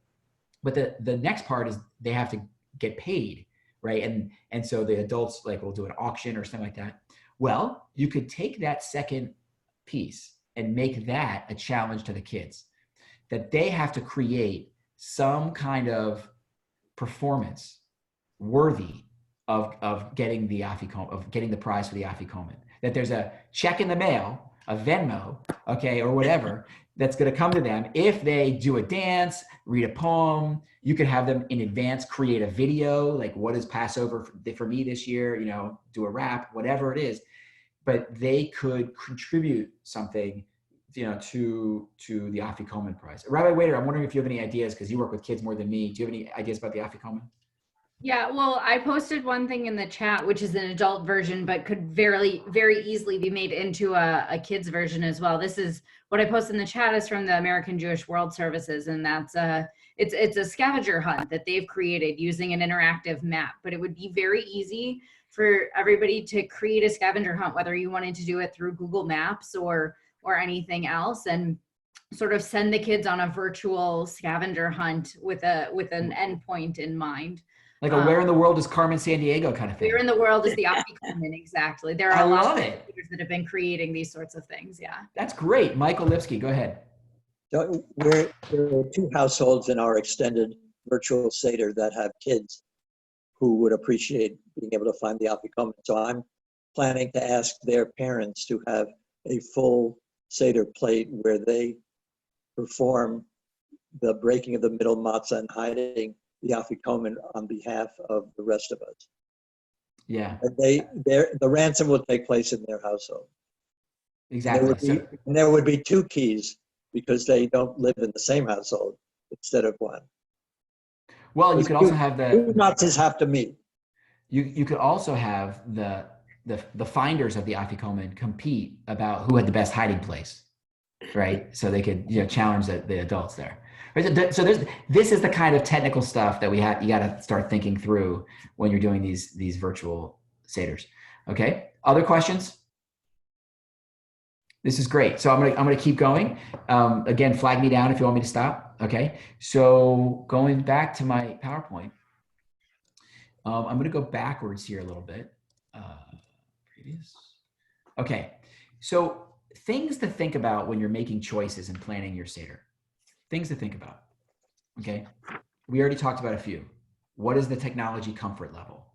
but the next part is they have to get paid, right? And so the adults will do an auction or something like that. Well, you could take that second piece and make that a challenge to the kids, that they have to create some kind of performance worthy of getting the afikomen, of getting the prize for the afikomen. That there's a check in the mail, a Venmo, okay, or whatever, that's going to come to them if they do a dance, read a poem. You could have them in advance create a video, like what is Passover for me this year, do a rap, whatever it is. But they could contribute something, to the afikomen prize. Rabbi Wader, I'm wondering if you have any ideas, because you work with kids more than me. Do you have any ideas about the afikomen? Yeah, well, I posted one thing in the chat, which is an adult version, but could very, very easily be made into a kid's version as well. This is what I posted in the chat is from the American Jewish World Services, and that's it's a scavenger hunt that they've created using an interactive map. But it would be very easy for everybody to create a scavenger hunt, whether you wanted to do it through Google Maps or anything else. And sort of send the kids on a virtual scavenger hunt with an endpoint in mind. Like a where in the world is Carmen Sandiego kind of thing. Where in the world is the Afikoman? Exactly. There are I a lot love of it. leaders that have been creating these sorts of things. Yeah. That's great. Michael Lipsky, go ahead. So there are 2 households in our extended virtual Seder that have kids who would appreciate being able to find the Afikoman. So I'm planning to ask their parents to have a full Seder plate where they perform the breaking of the middle matzah and hiding the Afikoman on behalf of the rest of us. Yeah. And the ransom will take place in their household. Exactly. There would be 2 keys because they don't live in the same household instead of 1. Well, you could also have the 2 matzahs have to meet. You could also have the finders of the Afikoman compete about who had the best hiding place, right? So they could challenge the adults there. Right? So this is the kind of technical stuff that you got to start thinking through when you're doing these virtual Seders. Okay. Other questions? This is great. So I'm gonna keep going. Again, flag me down if you want me to stop. Okay. So going back to my PowerPoint, I'm gonna go backwards here a little bit. Previous. Okay. So things to think about when you're making choices and planning your Seder. Things to think about. Okay. We already talked about a few. What is the technology comfort level?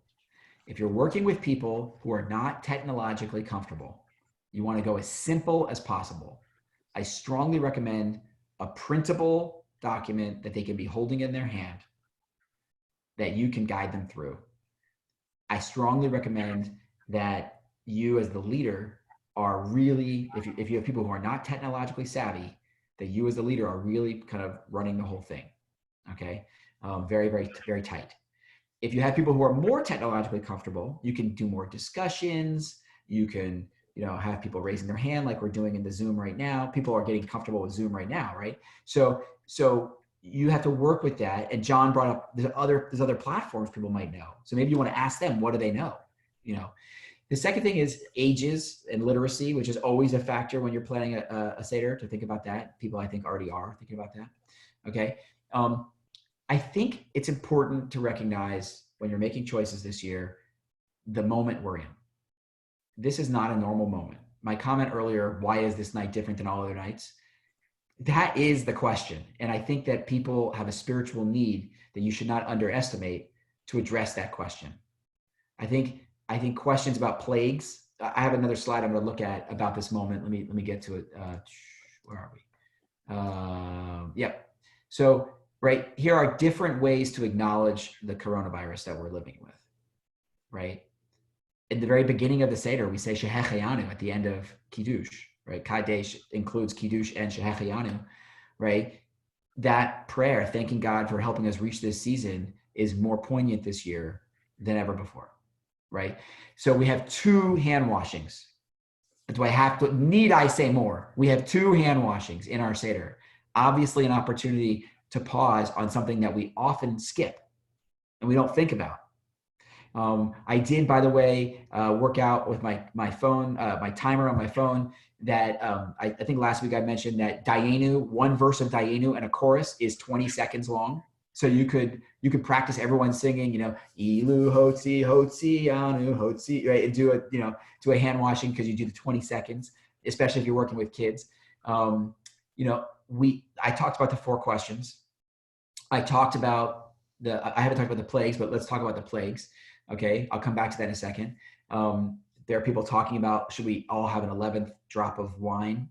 If you're working with people who are not technologically comfortable, you want to go as simple as possible. I strongly recommend a printable document that they can be holding in their hand that you can guide them through. I strongly recommend that you as the leader are really, if you have people who are not technologically savvy, that you as the leader are really kind of running the whole thing. Okay. Very, very, very tight. If you have people who are more technologically comfortable, you can do more discussions. You can, have people raising their hand like we're doing in the Zoom right now. People are getting comfortable with Zoom right now, right? So you have to work with that. And John brought up there's other platforms people might know. So maybe you want to ask them, what do they know? The second thing is ages and literacy, which is always a factor when you're planning a Seder, to think about that. People, I think, already are thinking about that. Okay. I think it's important to recognize when you're making choices this year, the moment we're in. This is not a normal moment. My comment earlier, why is this night different than all other nights? That is the question. And I think that people have a spiritual need that you should not underestimate to address that question. I think questions about plagues, I have another slide I'm going to look at about this moment. Let me get to it. Where are we? Yep. So right here are different ways to acknowledge the coronavirus that we're living with, right? In the very beginning of the Seder, we say Shehecheyanu at the end of Kiddush, right? Kadesh includes Kiddush and Shehecheyanu, right? That prayer, thanking God for helping us reach this season, is more poignant this year than ever before, right? So we have 2 hand washings. Need I say more? We have 2 hand washings in our Seder. Obviously an opportunity to pause on something that we often skip and we don't think about. I did, by the way, work out with my phone, my timer on my phone, that I think last week I mentioned that Dayenu, one verse of Dayenu and a chorus is 20 seconds long. So you could practice everyone singing, Ilu Hotzi Hotzi Anu Hotzi, right? And do a hand washing because you do the 20 seconds, especially if you're working with kids. I talked about the 4 questions. I haven't talked about the plagues, but let's talk about the plagues. Okay, I'll come back to that in a second. There are people talking about, should we all have an 11th drop of wine,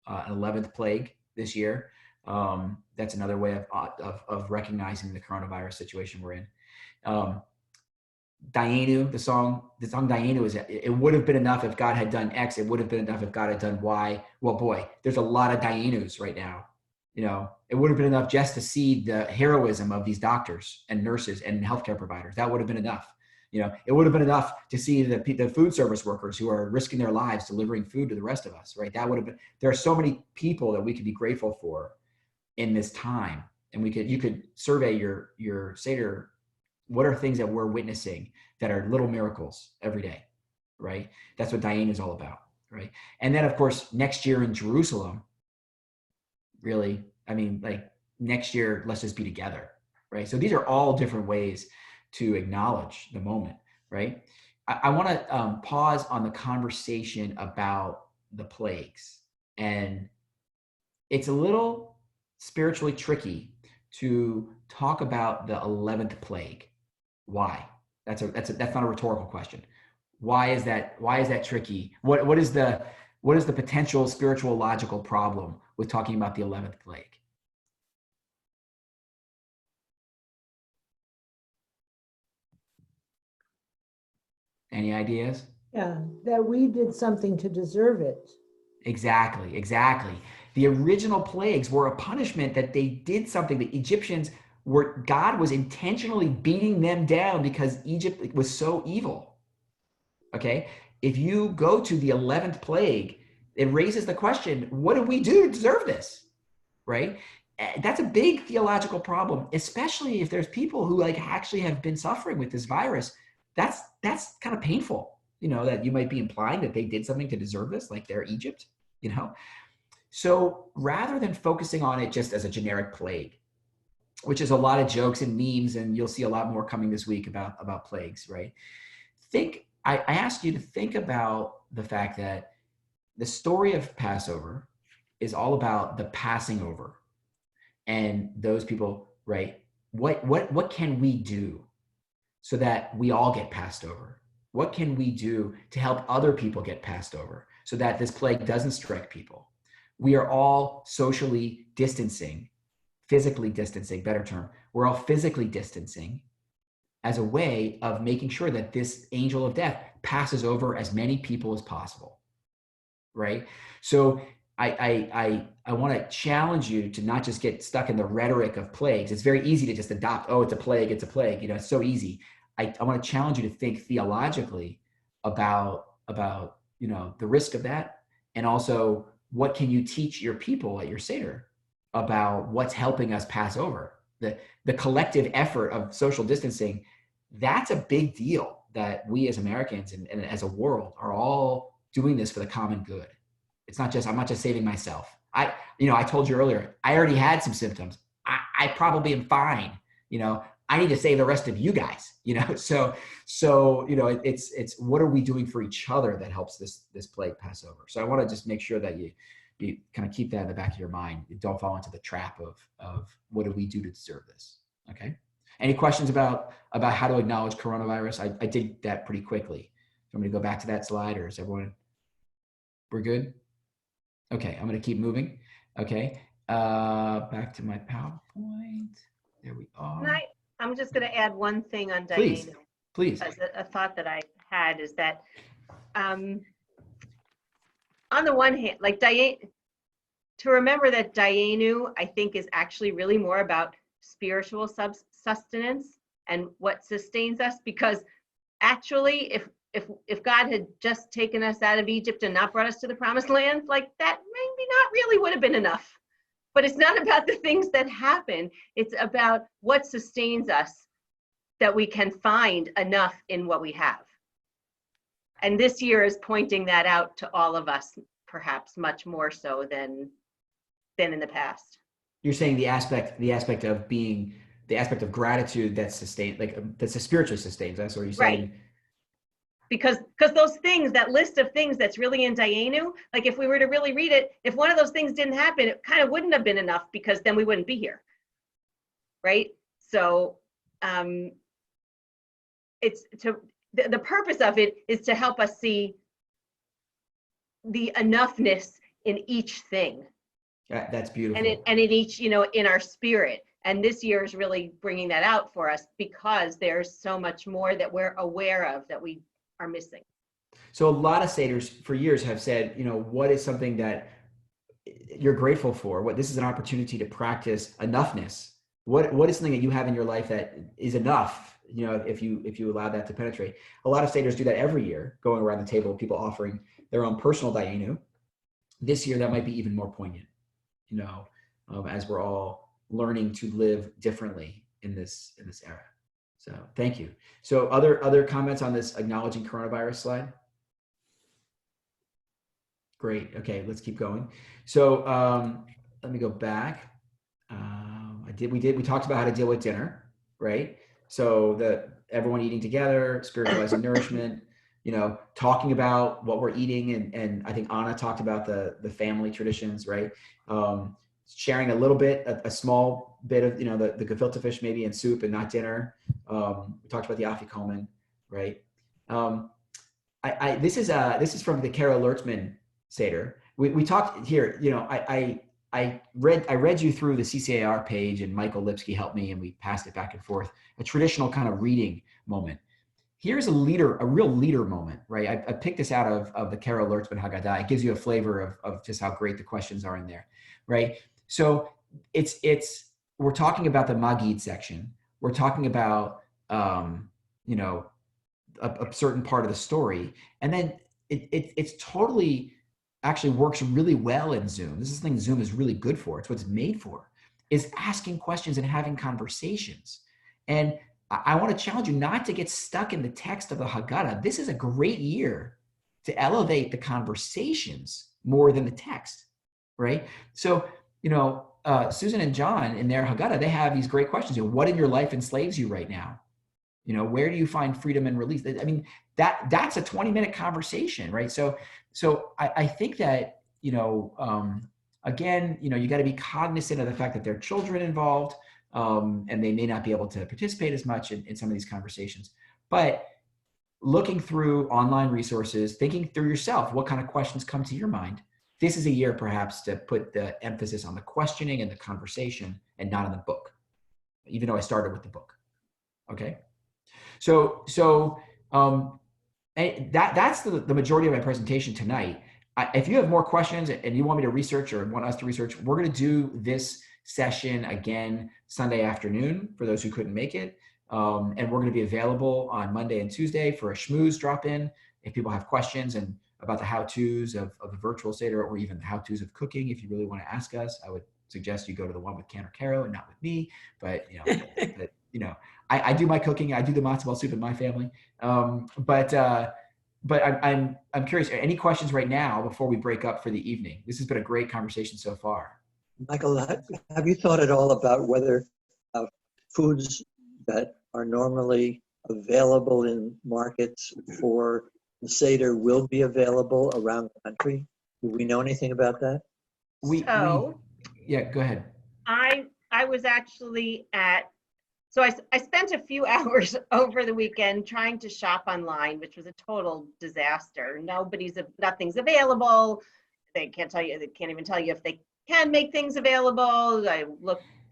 an 11th plague this year? That's another way of recognizing the coronavirus situation we're in. Dayenu, the song Dayenu it would have been enough if God had done X. It would have been enough if God had done Y. Well, boy, there's a lot of Dayenus right now. It would have been enough just to see the heroism of these doctors and nurses and healthcare providers. That would have been enough. It would have been enough to see the food service workers who are risking their lives delivering food to the rest of us, right? That would have been. There are so many people that we could be grateful for in this time, and you could survey your Seder. What are things that we're witnessing that are little miracles every day, right? That's what Dayenu is all about, right? And then, of course, next year in Jerusalem, really. I mean, like next year, let's just be together, right? So these are all different ways to acknowledge the moment, right? I want to pause on the conversation about the plagues. And it's a little spiritually tricky to talk about the 11th plague. Why? That's not a rhetorical question. Why is that tricky? What is the potential spiritual logical problem with talking about the 11th plague? Any ideas? Yeah, that we did something to deserve it. Exactly. The original plagues were a punishment that they did something. The Egyptians God was intentionally beating them down because Egypt was so evil. Okay? If you go to the 11th plague, it raises the question, what did we do to deserve this? Right? That's a big theological problem, especially if there's people who like actually have been suffering with this virus. That's kind of painful, that you might be implying that they did something to deserve this, like they're Egypt, So rather than focusing on it just as a generic plague, which is a lot of jokes and memes, and you'll see a lot more coming this week about plagues, right? I asked you to think about the fact that the story of Passover is all about the passing over, and those people, right? What can we do so that we all get passed over? What can we do to help other people get passed over so that this plague doesn't strike people? We are all socially distancing, physically distancing, better term. We're all physically distancing as a way of making sure that this angel of death passes over as many people as possible, right? So I want to challenge you to not just get stuck in the rhetoric of plagues. It's very easy to just adopt, oh, it's a plague, it's so easy. I want to challenge you to think theologically about the risk of that, and also what can you teach your people at your Seder about what's helping us pass over. The collective effort of social distancing, that's a big deal, that we as Americans and as a world are all doing this for the common good. It's not just, I'm not just saving myself. I told you earlier, I already had some symptoms. I probably am fine. I need to save the rest of you guys, so it's what are we doing for each other that helps this plague pass over? So I want to just make sure that you kind of keep that in the back of your mind. You don't fall into the trap of what do we do to deserve this? Okay. Any questions about how to acknowledge coronavirus? I did that pretty quickly. Do you want me to go back to that slide, or is everyone, we're good? Okay, I'm going to keep moving. Okay. Back to my PowerPoint. There we are. I'm just going to add one thing on Dayenu. Please. As a thought that I had is that on the one hand, like to remember that Dayenu, I think, is actually really more about spiritual sustenance and what sustains us, because actually if God had just taken us out of Egypt and not brought us to the promised land, like that maybe not really would have been enough. But it's not about the things that happen. It's about what sustains us, that we can find enough in what we have. And this year is pointing that out to all of us, perhaps much more so than in the past. You're saying the aspect of gratitude that's sustained, like that's spiritually sustained. That's what you're saying. Right. Because those things, that list of things that's really in Dayenu, like if we were to really read it, if one of those things didn't happen, it kind of wouldn't have been enough, because then we wouldn't be here. Right? So it's the purpose of it is to help us see the enoughness in each thing. That's beautiful. And in each, in our spirit. And this year is really bringing that out for us, because there's so much more that we're aware of that we are missing. So a lot of Seders for years have said, what is something that you're grateful for? This is an opportunity to practice enoughness. What is something that you have in your life that is enough? If you allow that to penetrate. A lot of Seders do that every year, going around the table, people offering their own personal Dayenu. This year, that might be even more poignant, as we're all learning to live differently in this era. So thank you. So other comments on this acknowledging coronavirus slide? Great. Okay, let's keep going. So let me go back. We talked about how to deal with dinner, right? So everyone eating together, spiritualizing nourishment, talking about what we're eating. And I think Anna talked about the family traditions, right? Sharing a little bit, a small bit of, the gefilte fish maybe in soup and not dinner. We talked about the afikomen, right? This is from the Kara Lertzman Seder. We talked here, I read you through the CCAR page, and Michael Lipsky helped me, and we passed it back and forth, a traditional kind of reading moment. Here's a real leader moment, right? I picked this out of the Kara Lertzman Haggadah. It gives you a flavor of just how great the questions are in there, right? So we're talking about the Magid section. We're talking about, a certain part of the story. And then it's totally actually works really well in Zoom. This is the thing Zoom is really good for. It's what it's made for, is asking questions and having conversations. And I want to challenge you not to get stuck in the text of the Haggadah. This is a great year to elevate the conversations more than the text, right? So, Susan and John in their Haggadah, they have these great questions. What in your life enslaves you right now? Where do you find freedom and release? I mean, that's a 20-minute conversation, right? So I think that, again, you got to be cognizant of the fact that there are children involved, and they may not be able to participate as much in some of these conversations. But looking through online resources, thinking through yourself, what kind of questions come to your mind? This is a year perhaps to put the emphasis on the questioning and the conversation and not on the book, even though I started with the book. Okay. So that's the majority of my presentation tonight. If you have more questions and you want me to research or want us to research, we're going to do this session again Sunday afternoon for those who couldn't make it. And we're going to be available on Monday and Tuesday for a schmooze drop-in. If people have questions and about the how-tos of the virtual Seder, or even the how-tos of cooking, if you really want to ask us, I would suggest you go to the one with Ken or Caro and not with me. But I do my cooking. I do the matzo ball soup in my family. But I'm curious. Any questions right now before we break up for the evening? This has been a great conversation so far. Michael, have you thought at all about whether foods that are normally available in markets for the Seder will be available around the country? Do we know anything about that? Yeah, go ahead. I was actually so I spent a few hours over the weekend trying to shop online, which was a total disaster. Nothing's available. They can't even tell you if they can make things available.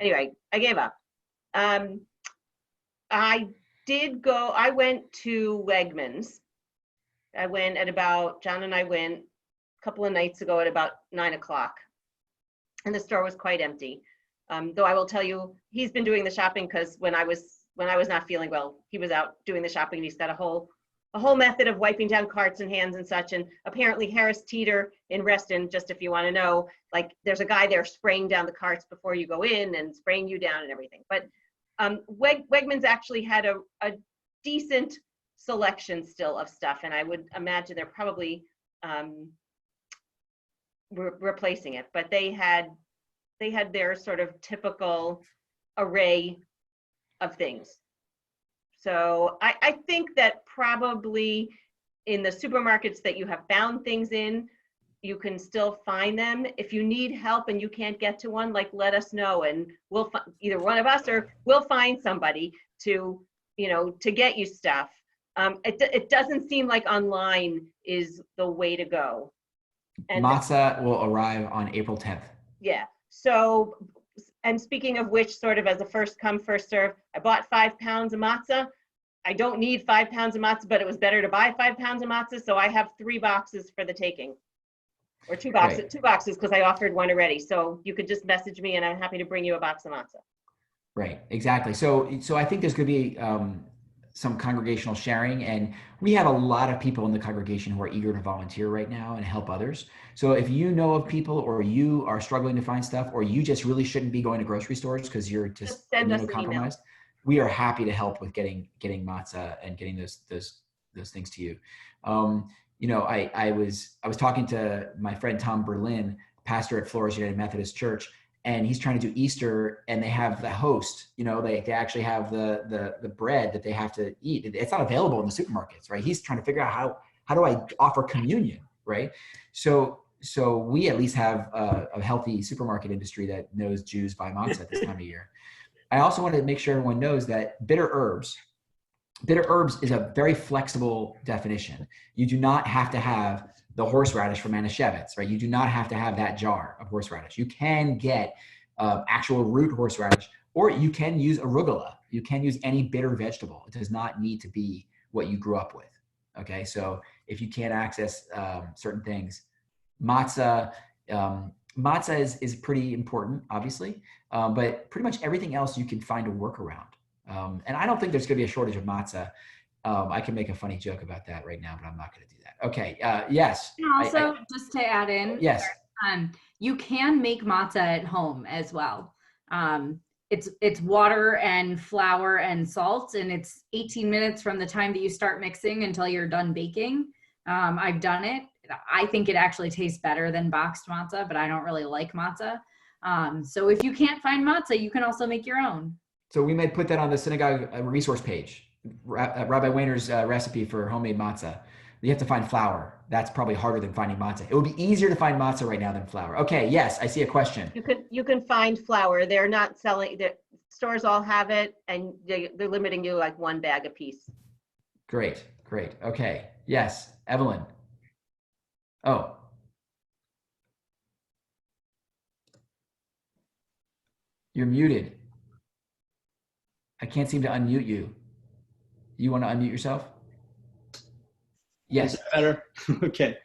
Anyway, I gave up. I went to Wegmans. John and I went a couple of nights ago at about 9 o'clock, and the store was quite empty. Though I will tell you, he's been doing the shopping, because when I was not feeling well, he was out doing the shopping, and he's got a whole method of wiping down carts and hands and such. And apparently Harris Teeter in Reston, just if you want to know, there's a guy there spraying down the carts before you go in and spraying you down and everything. But Wegmans actually had a decent selection still of stuff, and I would imagine they're probably replacing it. But they had their sort of typical array of things. So I think that probably in the supermarkets that you have found things in, you can still find them. If you need help and you can't get to one, let us know, and we'll either one of us or we'll find somebody to get you stuff. It doesn't seem like online is the way to go. And Matzah will arrive on April 10th. Yeah. So, and speaking of which, sort of as a first come, first serve, I bought 5 pounds of matzah. I don't need 5 pounds of matzah, but it was better to buy 5 pounds of matzah. So I have 3 boxes for the taking, or 2 boxes, right. 2 boxes, because I offered one already. So you could just message me and I'm happy to bring you a box of matzah. Right, exactly. So I think there's going to be some congregational sharing, and we have a lot of people in the congregation who are eager to volunteer right now and help others. So if you know of people, or you are struggling to find stuff, or you just really shouldn't be going to grocery stores because you're just immunocompromised, we are happy to help with getting matzah and getting those things to you. I was talking to my friend Tom Berlin, pastor at Flores United Methodist Church, and he's trying to do Easter, and they have the host, they actually have the bread that they have to eat. It's not available in the supermarkets, right? He's trying to figure out how do I offer communion, right? So we at least have a healthy supermarket industry that knows Jews buy matzah at this time of year. I also want to make sure everyone knows that bitter herbs is a very flexible definition. You do not have to have the horseradish from Manischewitz, right? You do not have to have that jar of horseradish. You can get actual root horseradish, or you can use arugula. You can use any bitter vegetable. It does not need to be what you grew up with, okay? So if you can't access certain things, matzah is pretty important, obviously, but pretty much everything else you can find a workaround. And I don't think there's going to be a shortage of matzah. I can make a funny joke about that right now, but I'm not going to do that. Okay. Yes. And also, just to add in, yes, you can make matzah at home as well. It's water and flour and salt, and it's 18 minutes from the time that you start mixing until you're done baking. I've done it. I think it actually tastes better than boxed matzah, but I don't really like matzah. So if you can't find matzah, you can also make your own. So we might put that on the synagogue resource page, Rabbi Weiner's recipe for homemade matzah. You have to find flour. That's probably harder than finding matzah. It would be easier to find matzah right now than flour. Okay, yes, I see a question. You can find flour. They're not selling, the stores all have it, and they're limiting you like one bag a piece. Great. Okay, yes, Evelyn. Oh. You're muted. I can't seem to unmute you. You want to unmute yourself? Yes. Is that better? Okay.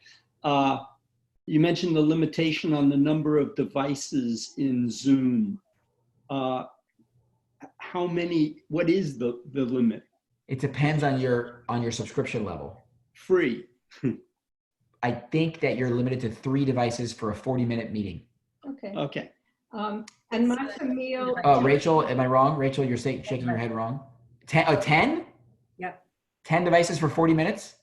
You mentioned the limitation on the number of devices in Zoom. How many, what is the limit? It depends on your subscription level. Free. I think that you're limited to 3 devices for a 40-minute meeting. Okay. Okay. And matzah meal. Rachel, am I wrong? Rachel, you're shaking your head wrong. 10? Yep. 10 devices for 40 minutes?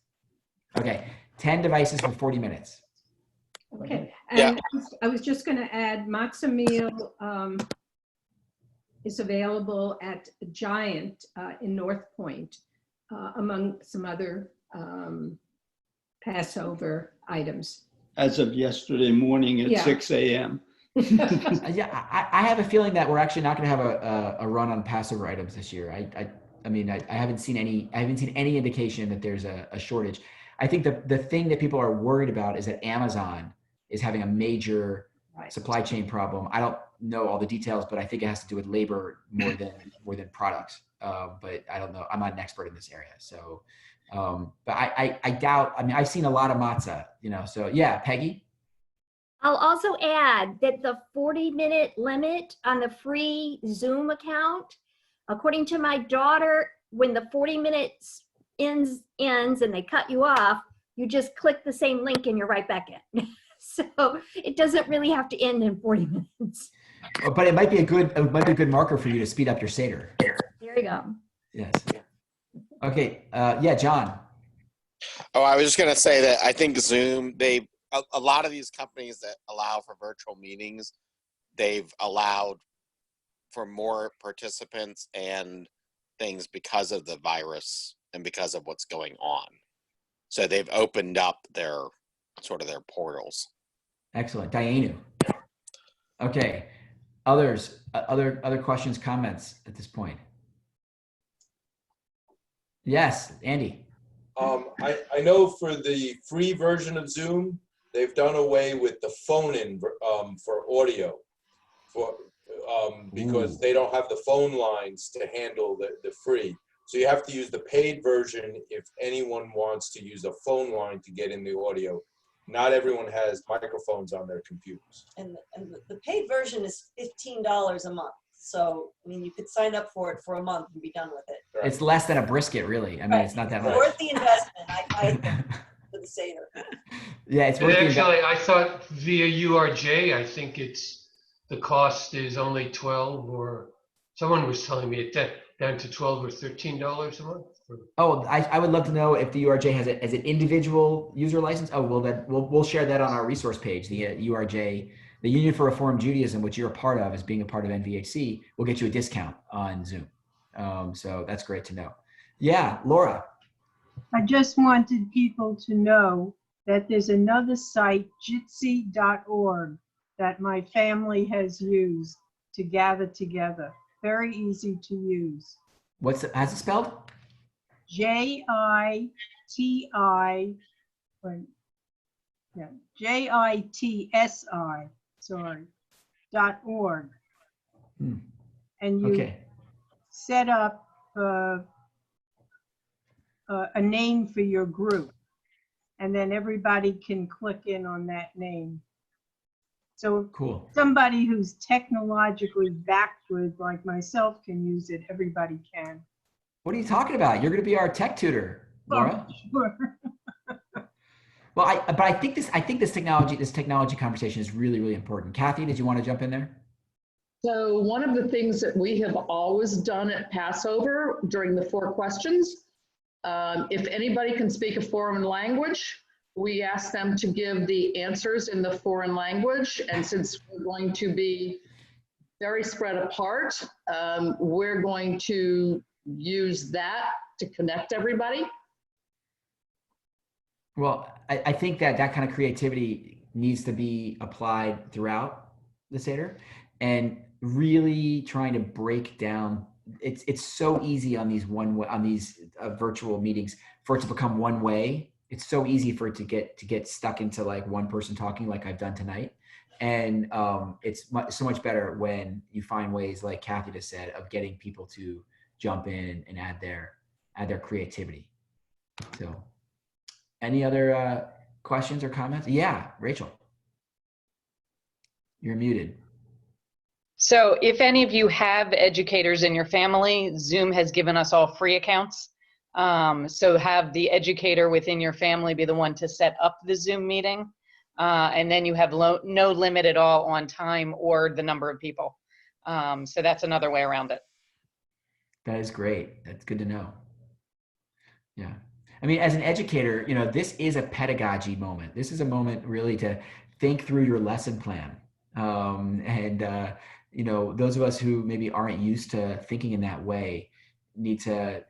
Okay. 10 devices for 40 minutes. Okay. And I was just going to add, matzah meal is available at Giant in North Point, among some other Passover items. As of yesterday morning at 6 a.m. Yeah, I have a feeling that we're actually not going to have a run on Passover items this year. I mean, I haven't seen any indication that there's a shortage. I think the thing that people are worried about is that Amazon is having a major supply chain problem. I don't know all the details, but I think it has to do with labor more than products. But I don't know. I'm not an expert in this area, so. But I doubt. I mean, I've seen a lot of matzah, So yeah, Peggy. I'll also add that the 40-minute limit on the free Zoom account, according to my daughter, when the 40 minutes ends and they cut you off, you just click the same link and you're right back in. So it doesn't really have to end in 40 minutes. But it might be a good marker for you to speed up your Seder. There you go. Yes. Okay. Yeah, John. Oh, I was just going to say that I think Zoom, a lot of these companies that allow for virtual meetings, they've allowed for more participants and things because of the virus and because of what's going on. So they've opened up their portals. Excellent. Dianu. Okay. Others, other questions, comments at this point? Yes, Andy. I know for the free version of Zoom, they've done away with the phone-in for audio, because they don't have the phone lines to handle the free. So you have to use the paid version if anyone wants to use a phone line to get in the audio. Not everyone has microphones on their computers. And the paid version is $15 a month. So, I mean, you could sign up for it for a month and be done with it. Right. It's less than a brisket, really. I mean, It's not that much. Worth the investment, I think, for the Seder. Yeah, it's and worth actually, I thought via URJ, I think the cost is only $12, or someone was telling me it down to $12 or $13 a month. Oh, I would love to know if the URJ has an individual user license. Oh, we'll share that on our resource page. The URJ, the Union for Reform Judaism, which you're a part of, as being a part of NVHC, will get you a discount on Zoom. So that's great to know. Yeah, Laura. I just wanted people to know that there's another site, jitsi.org, that my family has used to gather together. Very easy to use. How's it spelled? Jiti, yeah, JITSI, sorry, .org. And you set up a name for your group, and then everybody can click in on that name. So cool. Somebody who's technologically backward like myself can use it, everybody can. What are you talking about? You're going to be our tech tutor, Laura. Oh, sure. Well, I think this technology conversation is really, really important. Kathy, did you want to jump in there? So one of the things that we have always done at Passover during the 4 questions, if anybody can speak a foreign language, we ask them to give the answers in the foreign language. And since we're going to be very spread apart, we're going to use that to connect everybody. Well, I think that kind of creativity needs to be applied throughout the Seder, and really trying to break down. It's so easy on these virtual meetings for it to become one way. It's so easy for it to get stuck into like one person talking, like I've done tonight. And it's so much better when you find ways, like Kathy just said, of getting people to jump in and add their creativity. So, any other questions or comments? Yeah, Rachel, you're muted. So if any of you have educators in your family, Zoom has given us all free accounts. So have the educator within your family be the one to set up the Zoom meeting. And then you have no limit at all on time or the number of people. So that's another way around it. That is great. That's good to know. Yeah. I mean, as an educator, this is a pedagogy moment. This is a moment really to think through your lesson plan. Those of us who maybe aren't used to thinking in that way need to,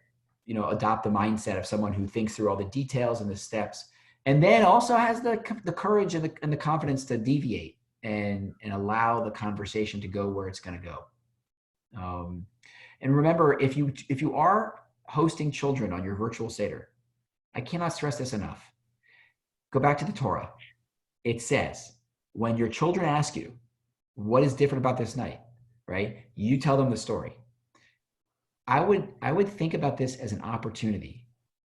adopt the mindset of someone who thinks through all the details and the steps, and then also has the courage and the confidence to deviate and allow the conversation to go where it's going to go. And remember, if you are hosting children on your virtual Seder, I cannot stress this enough. Go back to the Torah. It says, when your children ask you, what is different about this night, right? You tell them the story. I would think about this as an opportunity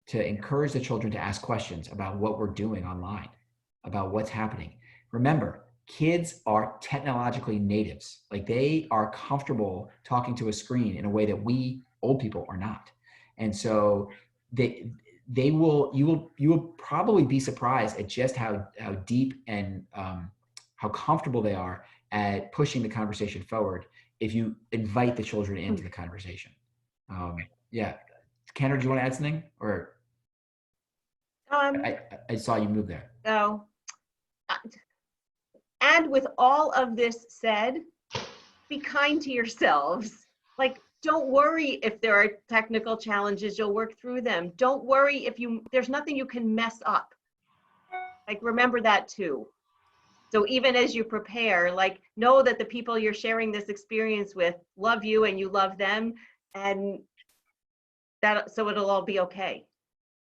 to encourage the children to ask questions about what we're doing online, about what's happening. Remember, kids are technologically natives. Like, they are comfortable talking to a screen in a way that we old people are not. And so you will probably be surprised at just how deep and how comfortable they are at pushing the conversation forward if you invite the children into the conversation. Yeah. Kendra, do you want to add something? Or I saw you move there. So, and with all of this said, be kind to yourselves. Like, don't worry if there are technical challenges, you'll work through them. Don't worry if there's nothing you can mess up. Like, remember that too. So even as you prepare, like, know that the people you're sharing this experience with love you and you love them, and so it'll all be okay.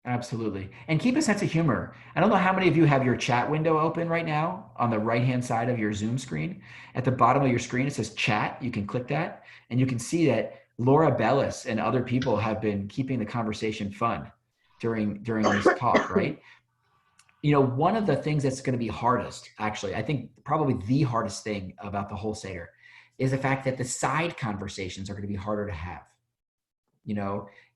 Absolutely. And keep a sense of humor. I don't know how many of you have your chat window open right now on the right-hand side of your Zoom screen. At the bottom of your screen, it says chat. You can click that, and you can see that Laura Bellis and other people have been keeping the conversation fun during this talk, right? One of the things that's going to be hardest, actually, I think probably the hardest thing about the whole Seder is the fact that the side conversations are going to be harder to have,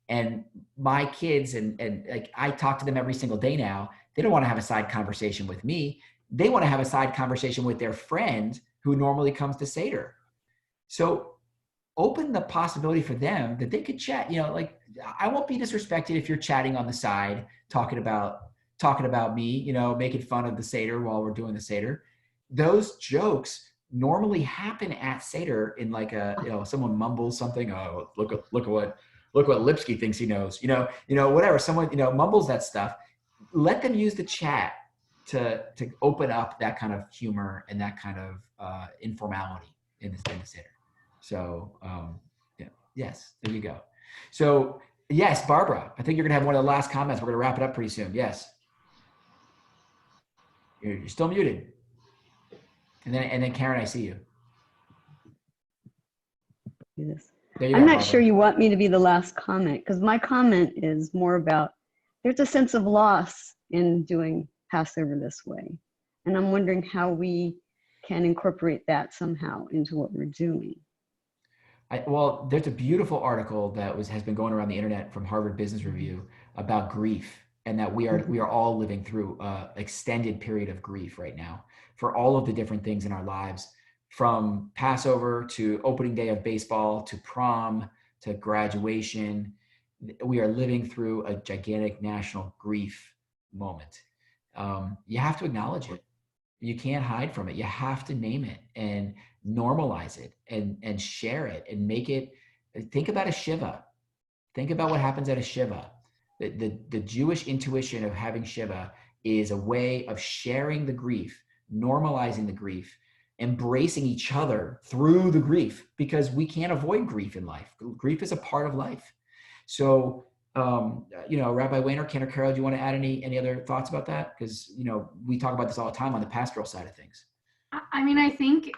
and my kids and like, I talk to them every single day now. They don't want to have a side conversation with me. They want to have a side conversation with their friend who normally comes to Seder. So open the possibility for them that they could chat, like, I won't be disrespected if you're chatting on the side, talking about me, making fun of the Seder while we're doing the Seder. those jokes normally happen at Seder in like someone mumbles something. Oh, look at what Lipsky thinks he knows. Whatever. Someone mumbles that stuff. Let them use the chat to open up that kind of humor and that kind of informality in the Seder. So yes, there you go. So yes, Barbara, I think you're gonna have one of the last comments. We're gonna wrap it up pretty soon. Yes, you're still muted. And then Karen, I see you. Yes. There you I'm are, not Barbara. sure you want me to be the last comment, because my comment is more about there's a sense of loss in doing Passover this way. And I'm wondering how we can incorporate that somehow into what we're doing. Well, there's a beautiful article that has been going around the internet from Harvard Business Review about grief, and that we are all living through an extended period of grief right now for all of the different things in our lives, from Passover to opening day of baseball to prom to graduation. We are living through a gigantic national grief moment. You have to acknowledge it. You can't hide from it. You have to name it and normalize it and share it and make it. Think about a Shiva. Think about what happens at a Shiva. The Jewish intuition of having Shiva is a way of sharing the grief, normalizing the grief, embracing each other through the grief, because we can't avoid grief in life. Grief is a part of life. So, Rabbi Wayner, Ken or Carol, do you want to add any other thoughts about that? Because, we talk about this all the time on the pastoral side of things. I mean, I think,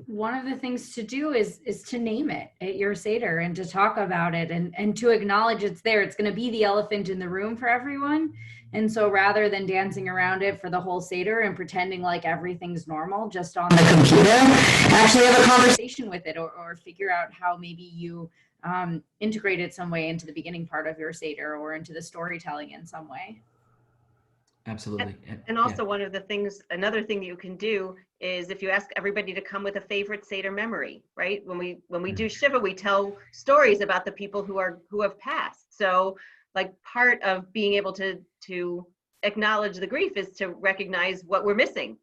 one of the things to do is to name it at your Seder and to talk about it and to acknowledge it's there. It's going to be the elephant in the room for everyone. And so rather than dancing around it for the whole Seder and pretending like everything's normal just on the computer, actually have a conversation with it or figure out how maybe you integrate it some way into the beginning part of your Seder or into the storytelling in some way. Absolutely. And also another thing that you can do is if you ask everybody to come with a favorite Seder memory, right? When we do Shiva, we tell stories about the people who have passed. So like part of being able to acknowledge the grief is to recognize what we're missing.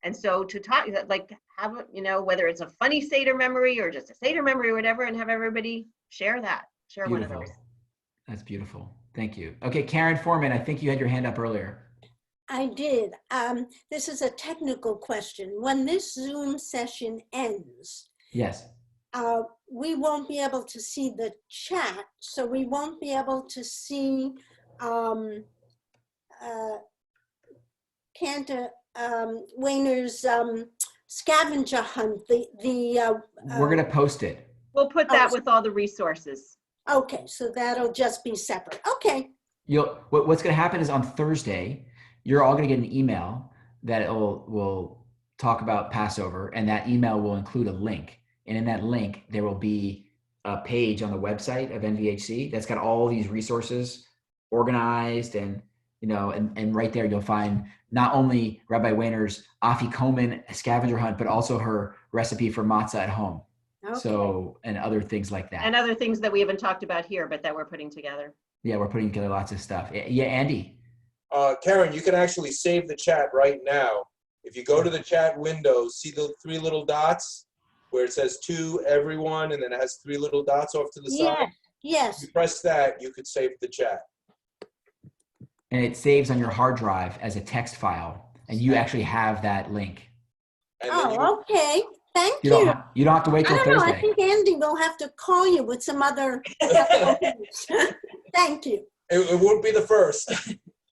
And so to talk, like have, whether it's a funny Seder memory or just a Seder memory or whatever, and have everybody share Beautiful. one of those. That's beautiful. Thank you. Okay, Karen Foreman, I think you had your hand up earlier. I did. This is a technical question. When this Zoom session ends, Yes. We won't be able to see the chat, so we won't be able to see Cantor Wayner's scavenger hunt. We're going to post it. We'll put that with all the resources. Okay, so that'll just be separate. Okay. What's going to happen is on Thursday, you're all going to get an email that will talk about Passover, and that email will include a link. And in that link, there will be a page on the website of NVHC that's got all these resources organized, and right there you'll find not only Rabbi Wayner's Afikomen scavenger hunt, but also her recipe for matzah at home. Okay. So, and other things like that. And other things that we haven't talked about here, but that we're putting together. Yeah, we're putting together lots of stuff. Yeah, Andy. Karen, you can actually save the chat right now. If you go to the chat window, see the three little dots where it says to everyone, and then it has three little dots off to the side? Yes. If you press that, you could save the chat. And it saves on your hard drive as a text file, and you actually have that link. Okay. Thank You you. You don't have to wait till Thursday. I think Andy will have to call you with some other. Thank you. It won't be the first.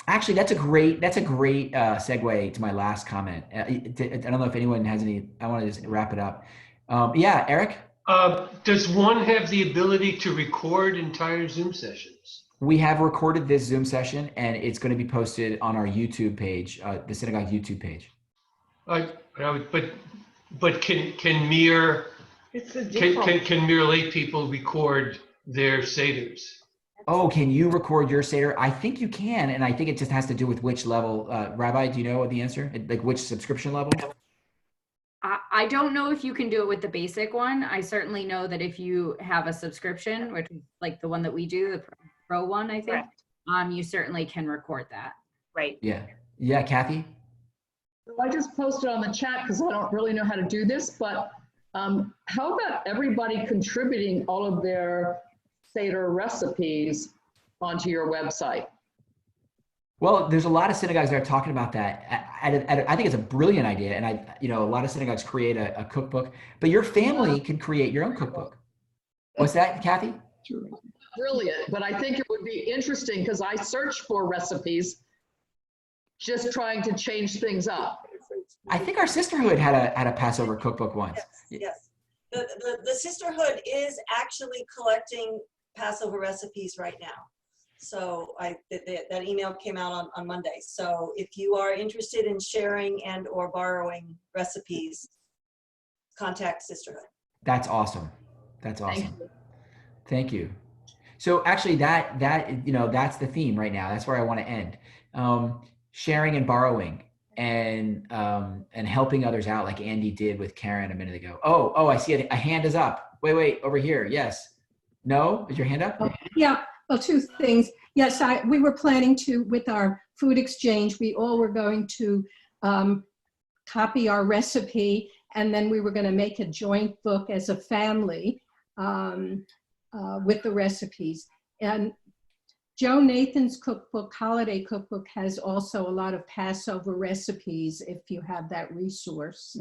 Actually, that's a great segue to my last comment. I don't know if anyone has any. I want to just wrap it up. Yeah, Eric. Does one have the ability to record entire Zoom sessions? We have recorded this Zoom session, and it's going to be posted on our YouTube page, the synagogue YouTube page. But can mere lay people record their seders? Oh, can you record your Seder? I think you can, and I think it just has to do with which level. Rabbi, do you know the answer? Like which subscription level? I don't know if you can do it with the basic one. I certainly know that if you have a subscription, which is like the one that we do, the Pro one, I think, you certainly can record that. Right. Yeah. Yeah, Kathy? I just posted on the chat because I don't really know how to do this, but how about everybody contributing all of their Seder recipes onto your website? Well, there's a lot of synagogues that are talking about that. I think it's a brilliant idea, and a lot of synagogues create a cookbook, but your family can create your own cookbook. What's that, Kathy? Brilliant, but I think it would be interesting because I search for recipes, just trying to change things up. I think our sisterhood had a Passover cookbook once. Yes. The sisterhood is actually collecting Passover recipes right now. So that email came out on Monday. So if you are interested in sharing and or borrowing recipes, contact Sisterhood. That's awesome. That's awesome. Thank you. So actually that's the theme right now. That's where I want to end. Sharing and borrowing and helping others out like Andy did with Karen a minute ago. Oh, I see a hand is up. Wait, over here. Yes. No? Is your hand up? Yeah. Well, two things. Yes, we were planning to, with our food exchange, we all were going to copy our recipe, and then we were going to make a joint book as a family with the recipes. And Joe Nathan's cookbook, Holiday Cookbook, has also a lot of Passover recipes if you have that resource.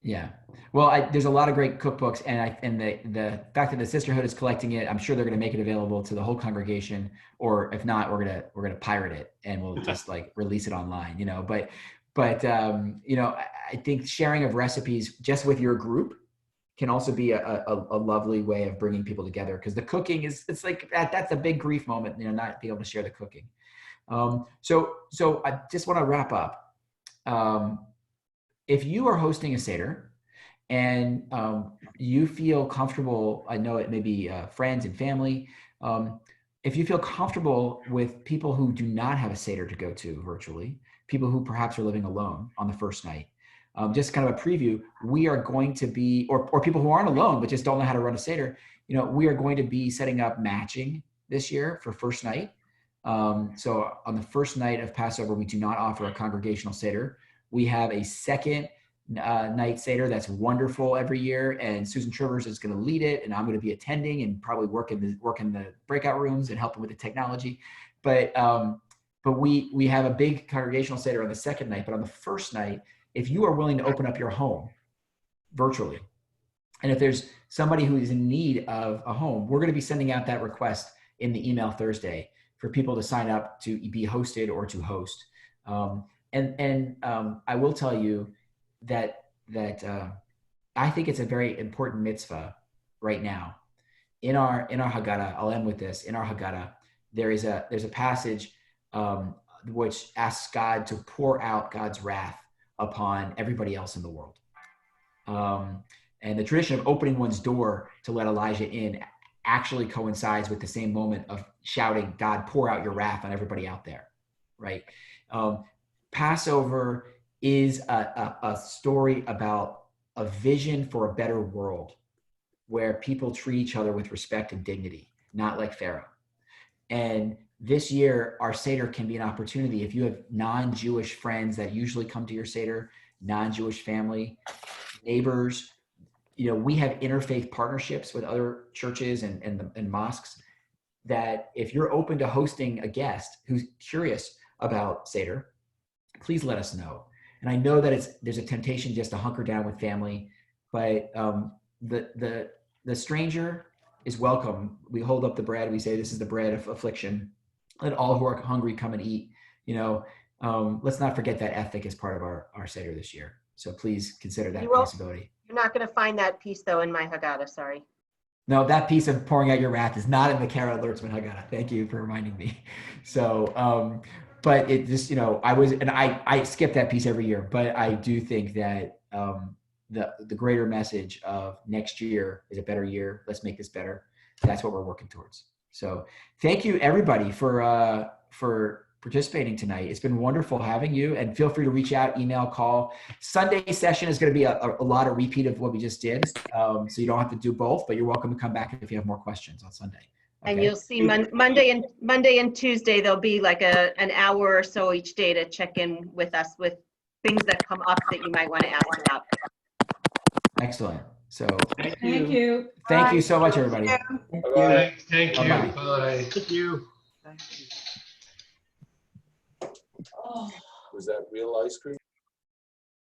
Yeah. Well, there's a lot of great cookbooks, and the fact that the sisterhood is collecting it, I'm sure they're going to make it available to the whole congregation, or if not, we're gonna pirate it and we'll just like release it online, But I think sharing of recipes just with your group can also be a lovely way of bringing people together, because the cooking it's like that's a big grief moment, not being able to share the cooking. So I just want to wrap up. If you are hosting a Seder and you feel comfortable, I know it may be friends and family, if you feel comfortable with people who do not have a Seder to go to virtually, people who perhaps are living alone on the first night, just kind of a preview, we are going to be, or people who aren't alone but just don't know how to run a Seder, we are going to be setting up matching this year for first night. So on the first night of Passover, we do not offer a congregational Seder. We have a second night Seder that's wonderful every year, and Susan Trivers is going to lead it, and I'm going to be attending and probably work in the breakout rooms and helping with the technology. But we have a big congregational Seder on the second night. But on the first night, if you are willing to open up your home virtually, and if there's somebody who is in need of a home, we're going to be sending out that request in the email Thursday for people to sign up to be hosted or to host. And I will tell you that I think it's a very important mitzvah right now. In our Haggadah, I'll end with this. In our Haggadah, there's a passage which asks God to pour out God's wrath upon everybody else in the world. And the tradition of opening one's door to let Elijah in actually coincides with the same moment of shouting, God, pour out your wrath on everybody out there, right? Passover is a story about a vision for a better world where people treat each other with respect and dignity, not like Pharaoh. And this year, our Seder can be an opportunity. If you have non-Jewish friends that usually come to your Seder, non-Jewish family, neighbors, we have interfaith partnerships with other churches and mosques that if you're open to hosting a guest who's curious about Seder, please let us know. And I know that there's a temptation just to hunker down with family, but the stranger is welcome. We hold up the bread. We say, this is the bread of affliction. Let all who are hungry come and eat. Let's not forget that ethic is part of our Seder this year. So please consider that possibility. You're not going to find that piece though in my Haggadah, sorry. No, that piece of pouring out your wrath is not in the Kara Lertzman Haggadah. Thank you for reminding me. So, but it just, I skip that piece every year, but I do think that the greater message of next year is a better year. Let's make this better. That's what we're working towards. So thank you everybody for participating tonight. It's been wonderful having you, and feel free to reach out, email, call. Sunday session is going to be a lot of repeat of what we just did. So you don't have to do both, but you're welcome to come back if you have more questions on Sunday. And Okay. you'll see Monday and Tuesday, there'll be like an hour or so each day to check in with us with things that come up that you might want to ask about. Excellent. So Thank you. thank you so much, everybody. Bye. Thank you. Bye-bye. Bye. Thank you. Was that real ice cream?